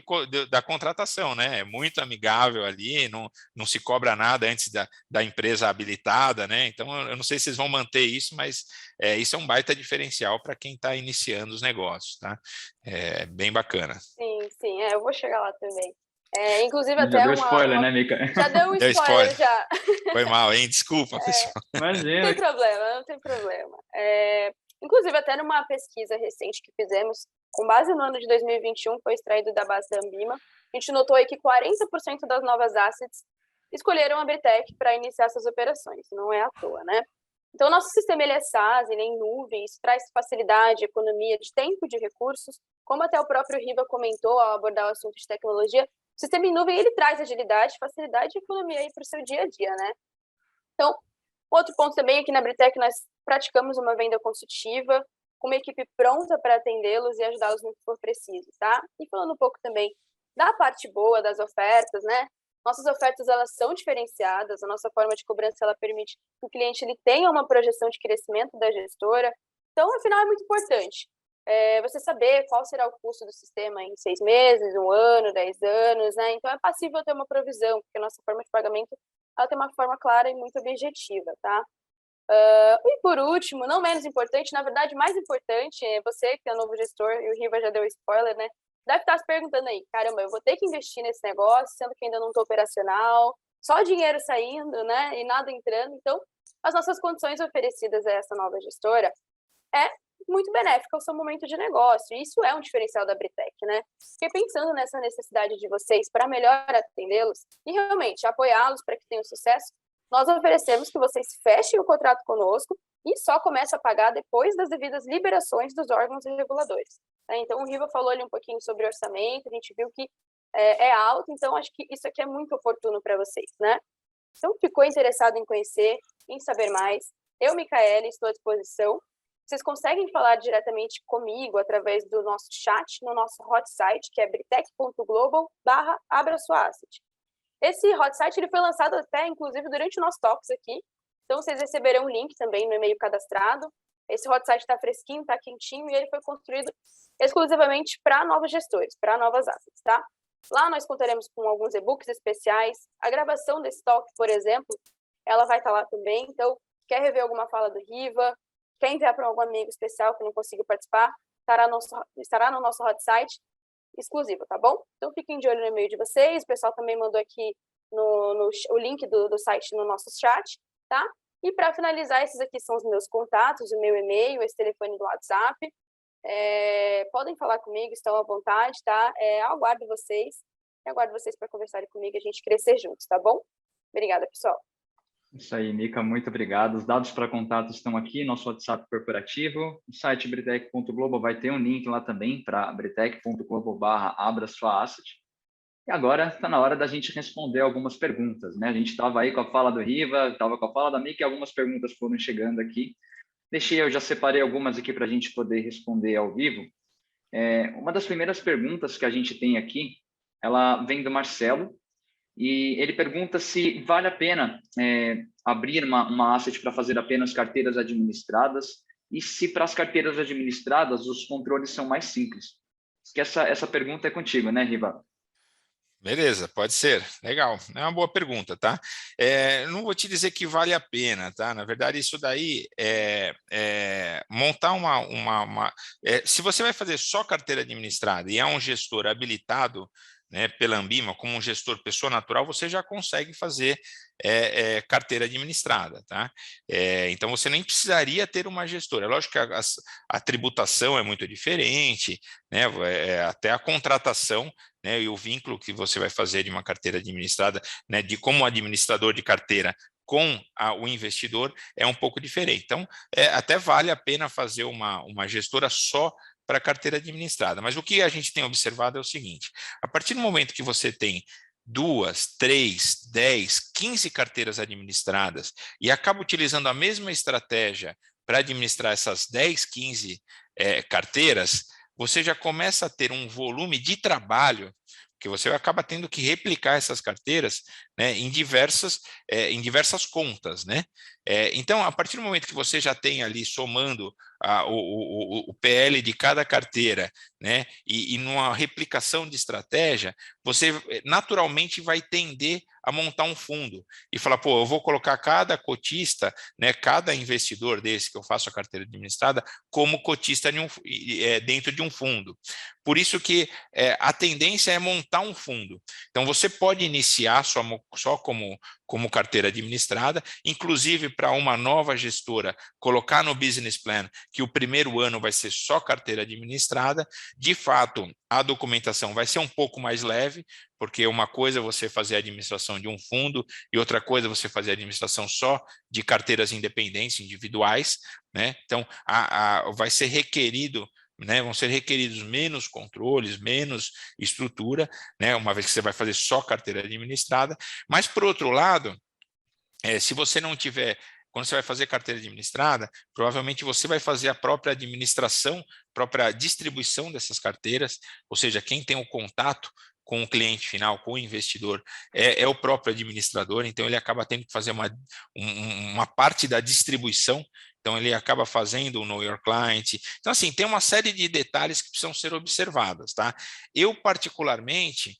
da contratação, né? É muito amigável ali, não se cobra nada antes da empresa habilitada, né? Então, eu não sei se vocês vão manter isso, mas isso é um baita diferencial para quem está iniciando os negócios, tá? É bem bacana. Sim, eu vou chegar lá também. Inclusive, Já até deu spoiler, né, Mica? Já deu um spoiler, já. Foi mal, hein? Desculpa, pessoal. Imagina. Não tem problema. Inclusive, até numa pesquisa recente que fizemos, com base no ano de 2021, foi extraído da base da Anbima, a gente notou aí que 40% das novas assets escolheram a Britec para iniciar essas operações. Não é à toa, né? Então, o nosso sistema ele é SaaS, ele é em nuvem, isso traz facilidade, economia de tempo e de recursos. Como até o próprio Riva comentou ao abordar o assunto de tecnologia, o sistema em nuvem ele traz agilidade, facilidade e economia para o seu dia a dia, né? Então, outro ponto também aqui na Britec, nós praticamos uma venda consultiva, com uma equipe pronta para atendê-los e ajudá-los no que for preciso, tá? E falando um pouco também da parte boa das ofertas, né? Nossas ofertas, elas são diferenciadas, a nossa forma de cobrança, ela permite que o cliente ele tenha uma projeção de crescimento da gestora. Então, afinal, é muito importante você saber qual será o custo do sistema em 6 meses, 1 ano, 10 anos, né? Então, é passível ter uma provisão, porque a nossa forma de pagamento ela tem uma forma clara e muito objetiva, tá? E por último, não menos importante, na verdade, mais importante, é você que é novo gestor, e o Riva já deu spoiler, né? deve estar se perguntando aí, caramba, eu vou ter que investir nesse negócio, sendo que ainda não estou operacional, só dinheiro saindo, né, e nada entrando. Então, as nossas condições oferecidas a essa nova gestora é muito benéfica ao seu momento de negócio. E isso é um diferencial da Britec, né? Porque pensando nessa necessidade de vocês para melhor atendê-los e realmente apoiá-los para que tenham sucesso, nós oferecemos que vocês fechem o contrato conosco e só comecem a pagar depois das devidas liberações dos órgãos reguladores. Então, o Riva falou ali um pouquinho sobre orçamento, a gente viu que é alto, então acho que isso aqui é muito oportuno para vocês, né? Então, ficou interessado em conhecer, em saber mais, eu, Micaele, estou à disposição. Vocês conseguem falar diretamente comigo através do nosso chat no nosso hot site, que é britec.global/abra-sua-asset. Esse hot site ele foi lançado até, inclusive, durante o nosso Talks aqui. Então, vocês receberão um link também no e-mail cadastrado. Esse hot site está fresquinho, está quentinho, e ele foi construído exclusivamente para novos gestores, para novas assets, tá? Lá nós contaremos com alguns e-books especiais. A gravação desse talk, por exemplo, ela vai estar lá também. Então, quer rever alguma fala do Riva, quer enviar para algum amigo especial que não conseguiu participar, estará no nosso hot site exclusivo, tá bom? Então, fiquem de olho no e-mail de vocês. O pessoal também mandou aqui o link do site no nosso chat, tá? E para finalizar, esses aqui são os meus contatos, o meu e-mail, esse telefone do WhatsApp. Podem falar comigo, estão à vontade, tá? Aguardo vocês para conversarem comigo e a gente crescer juntos, tá bom? Obrigada, pessoal. Isso aí, Mica, muito obrigado. Os dados para contato estão aqui, nosso WhatsApp corporativo. O site britec.global vai ter um link lá também para britec.global/abra-sua-asset. E agora está na hora da gente responder algumas perguntas, né? A gente estava aí com a fala do Riva, estava com a fala da Mica e algumas perguntas foram chegando aqui. Eu já separei algumas aqui para a gente poder responder ao vivo. Uma das primeiras perguntas que a gente tem aqui, ela vem do Marcelo, e ele pergunta se vale a pena abrir uma asset para fazer apenas carteiras administradas e se para as carteiras administradas os controles são mais simples. Que essa pergunta é contigo, né, Riva? Beleza, pode ser. Legal. É uma boa pergunta, tá? Não vou te dizer que vale a pena, tá? Na verdade, isso daí montar se você vai fazer só carteira administrada e é um gestor habilitado, né, pela Ambima, como um gestor pessoa natural, você já consegue fazer carteira administrada, tá? Então, você nem precisaria ter uma gestora. É lógico que a tributação é muito diferente, né? Até a contratação, né, e o vínculo que você vai fazer de uma carteira administrada, né, de como administrador de carteira com o investidor é um pouco diferente. Então, até vale a pena fazer uma gestora só para carteira administrada. Mas o que a gente tem observado é o seguinte: a partir do momento que você tem 2, 3, 10, 15 carteiras administradas e acaba utilizando a mesma estratégia para administrar essas 10, 15 carteiras, você já começa a ter um volume de trabalho que você acaba tendo que replicar essas carteiras, né, em diversas contas, né? Então, a partir do momento que você já tem ali somando o PL de cada carteira, né, e numa replicação de estratégia, você naturalmente vai tender a montar um fundo e falar, pô, eu vou colocar cada cotista, né, cada investidor desse que eu faço a carteira administrada como cotista dentro de um fundo. Por isso que a tendência é montar um fundo. Então, você pode iniciar só como carteira administrada, inclusive para uma nova gestora, colocar no business plan que o primeiro ano vai ser só carteira administrada. De fato, a documentação vai ser um pouco mais leve, porque uma coisa é você fazer a administração de um fundo e outra coisa é você fazer a administração só de carteiras independentes, individuais, né? Então, vai ser requerido, né, vão ser requeridos menos controles, menos estrutura, né, uma vez que você vai fazer só carteira administrada. Mas, por outro lado, se você não tiver, quando você vai fazer carteira administrada, provavelmente você vai fazer a própria administração, própria distribuição dessas carteiras, ou seja, quem tem o contato com o cliente final, com o investidor, é o próprio administrador, então ele acaba tendo que fazer uma parte da distribuição. Então, ele acaba fazendo o Know Your Client. Então, assim, tem uma série de detalhes que precisam ser observados, tá? Eu, particularmente,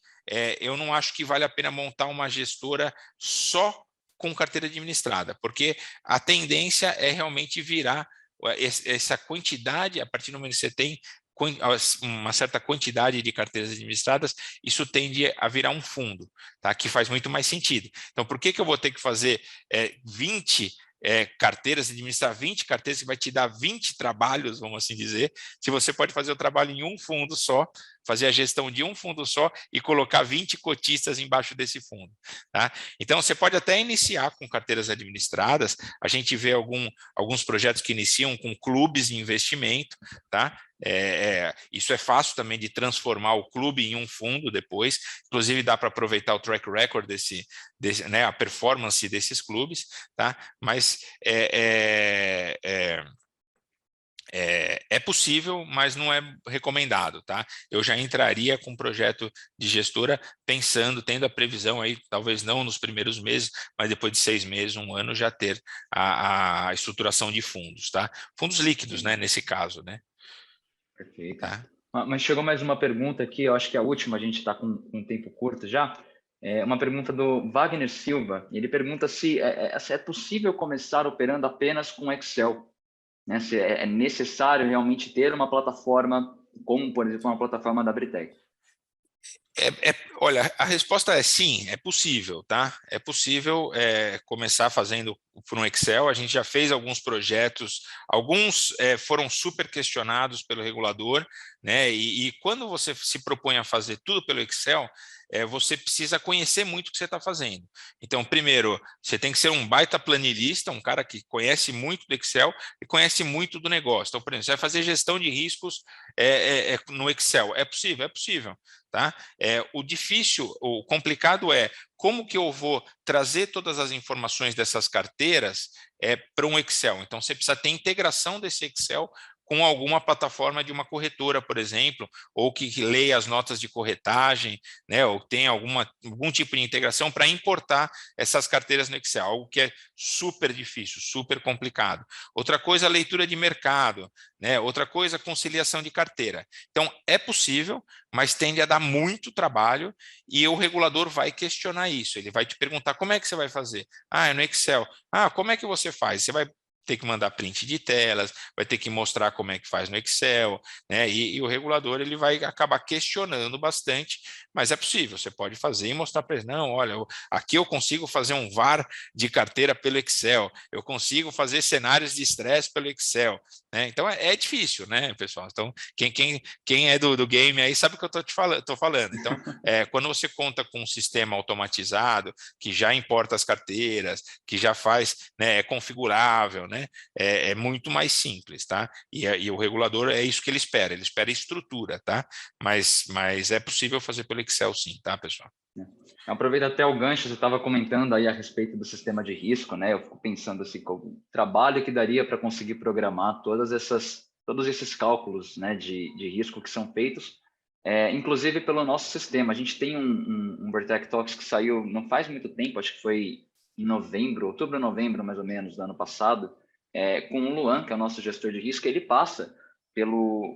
eu não acho que vale a pena montar uma gestora só com carteira administrada, porque a tendência é realmente virar essa quantidade, a partir do momento que você tem uma certa quantidade de carteiras administradas, isso tende a virar um fundo, tá? Que faz muito mais sentido. Então, por que eu vou ter que fazer 20 carteiras, administrar 20 carteiras, que vai te dar 20 trabalhos, vamos assim dizer, se você pode fazer o trabalho em um fundo só, fazer a gestão de um fundo só e colocar 20 cotistas embaixo desse fundo, tá? Então, você pode até iniciar com carteiras administradas, a gente vê alguns projetos que iniciam com clubes de investimento, tá? Isso é fácil também de transformar o clube em um fundo depois, inclusive dá para aproveitar o track record né, a performance desses clubes, tá? Mas é possível, mas não é recomendado, tá? Eu já entraria com um projeto de gestora pensando, tendo a previsão aí, talvez não nos primeiros meses, mas depois de 6 meses, 1 ano, já ter a estruturação de fundos, tá? Fundos líquidos, né, nesse caso, né? Perfeito. Tá? Mas chegou mais uma pergunta aqui, eu acho que é a última, a gente está com um tempo curto já. Uma pergunta do Wagner Silva. Ele pergunta se é possível começar operando apenas com Excel, né? Se é necessário realmente ter uma plataforma, como, por exemplo, uma plataforma da Britec. Olha, a resposta é sim, é possível, tá? É possível começar fazendo por um Excel. A gente já fez alguns projetos, alguns foram super questionados pelo regulador, né? E quando você se propõe a fazer tudo pelo Excel, você precisa conhecer muito o que você está fazendo. Então, primeiro, você tem que ser um baita planilhista, um cara que conhece muito do Excel e conhece muito do negócio. Então, por exemplo, você vai fazer gestão de riscos no Excel. É possível? É possível. Tá? O difícil, o complicado é como que eu vou trazer todas as informações dessas carteiras para um Excel. Então, você precisa ter integração desse Excel com alguma plataforma de uma corretora, por exemplo, ou que leia as notas de corretagem, né, ou tem algum tipo de integração para importar essas carteiras no Excel, algo que é super difícil, super complicado. Outra coisa, leitura de mercado, né, outra coisa, conciliação de carteira. Então, é possível, mas tende a dar muito trabalho e o regulador vai questionar isso. Ele vai te perguntar como é que você vai fazer. Ah, é no Excel. Ah, como é que você faz? Você vai ter que mandar print de telas, vai ter que mostrar como é que faz no Excel, né? E o regulador ele vai acabar questionando bastante, mas é possível, você pode fazer e mostrar para ele, não, olha, aqui eu consigo fazer um VAR de carteira pelo Excel, eu consigo fazer cenários de estresse pelo Excel, né? Então é difícil, né, pessoal? Então, quem é do game aí sabe o que eu tô falando. Então, quando você conta com um sistema automatizado, que já importa as carteiras, que já faz, né, é configurável, né? É muito mais simples, tá? E o regulador é isso que ele espera estrutura, tá? Mas é possível fazer pelo Excel sim, tá, pessoal? Aproveita até o gancho, você estava comentando aí a respeito do sistema de risco, né? Eu fico pensando assim, o trabalho que daria para conseguir programar todos esses cálculos, né, de risco que são feitos, inclusive pelo nosso sistema. A gente tem um Vertec Talks que saiu não faz muito tempo, acho que foi em outubro, novembro, mais ou menos, do ano passado, com o Luan, que é o nosso gestor de risco. Ele passa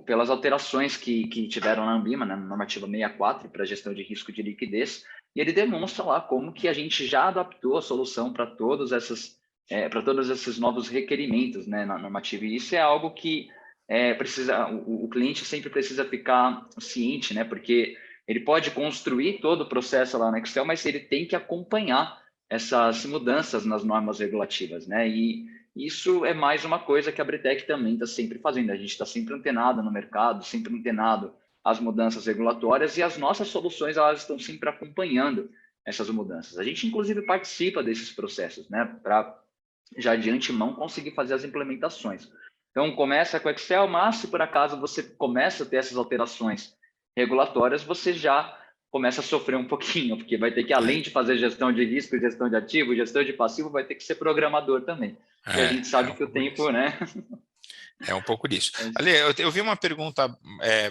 pelas alterações que tiveram na Anbima, né, na normativa 64, para gestão de risco de liquidez, e ele demonstra lá como que a gente já adaptou a solução para todos esses novos requerimentos, né, na normativa. E isso é algo que o cliente sempre precisa ficar ciente, né, porque ele pode construir todo o processo lá no Excel, mas ele tem que acompanhar essas mudanças nas normas regulativas, né? E isso é mais uma coisa que a Britec também está sempre fazendo. A gente está sempre antenado no mercado, sempre antenado às mudanças regulatórias, e as nossas soluções elas estão sempre acompanhando essas mudanças. A gente, inclusive, participa desses processos, né, para já de antemão conseguir fazer as implementações. Então, começa com o Excel, mas se por acaso você começa a ter essas alterações regulatórias, você já começa a sofrer um pouquinho, porque vai ter que, além de fazer gestão de risco, gestão de ativo, gestão de passivo, vai ter que ser programador também. E a gente sabe que o tempo, né? É um pouco disso. Ali, eu vi uma pergunta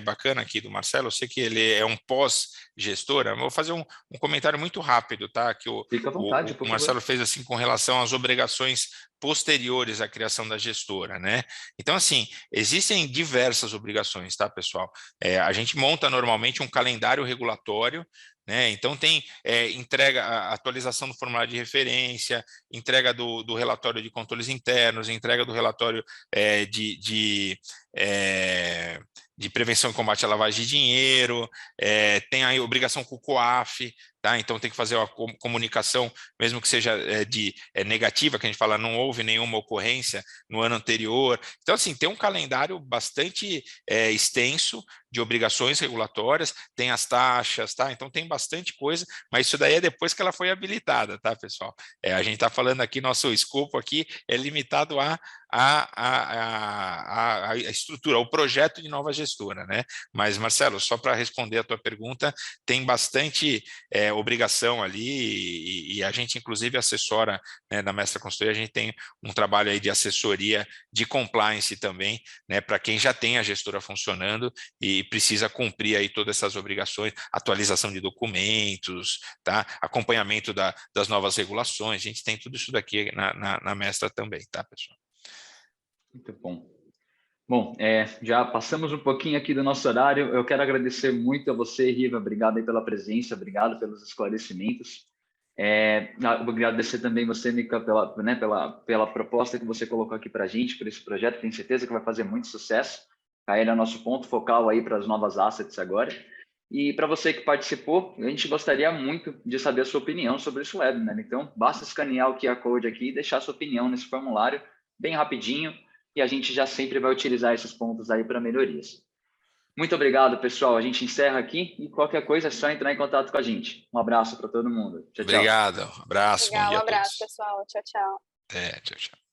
bacana aqui do Marcelo, eu sei que ele é um pós-gestor, eu vou fazer um comentário muito rápido, tá? Que Fica à vontade, o Marcelo fez assim com relação às obrigações posteriores à criação da gestora, né? Então, assim, existem diversas obrigações, tá, pessoal? A gente monta normalmente um calendário regulatório, né? Então tem a atualização do formulário de referência, entrega do relatório de controles internos, entrega do relatório de prevenção e combate à lavagem de dinheiro, tem a obrigação com o COAF, tá? Então tem que fazer uma comunicação, mesmo que seja negativa, que a gente fala não houve nenhuma ocorrência no ano anterior. Então, assim, tem um calendário bastante extenso de obrigações regulatórias, tem as taxas, tá? Então tem bastante coisa, mas isso daí é depois que ela foi habilitada, tá, pessoal? A gente está falando aqui, nosso escopo aqui é limitado a estrutura, ao projeto de nova gestora, né? Mas, Marcelo, só para responder a tua pergunta, tem bastante obrigação ali e a gente, inclusive, assessora, né, na Mestra Consultoria, a gente tem um trabalho aí de assessoria de compliance também, né, para quem já tem a gestora funcionando e precisa cumprir aí todas essas obrigações, atualização de documentos, tá? Acompanhamento das novas regulações, a gente tem tudo isso daqui na Mestra também, tá, pessoal? Muito bom. Bom, já passamos um pouquinho aqui do nosso horário. Eu quero agradecer muito a você, Riva. Obrigado aí pela presença, obrigado pelos esclarecimentos. Obrigado agradecer também você, Mica, pela proposta que você colocou aqui para a gente, por esse projeto. Tenho certeza que vai fazer muito sucesso. Ele é nosso ponto focal aí para as novas assets agora. E para você que participou, a gente gostaria muito de saber a sua opinião sobre esse webinar. Então, basta escanear o QR Code aqui e deixar a sua opinião nesse formulário, bem rapidinho, e a gente já sempre vai utilizar esses pontos aí para melhorias. Muito obrigado, pessoal. A gente encerra aqui e qualquer coisa é só entrar em contato com a gente. Um abraço para todo mundo. Tchau, tchau. Obrigado, abraço, Legal, bom dia um a abraço, todos. pessoal. Tchau, tchau. Tchau, tchau.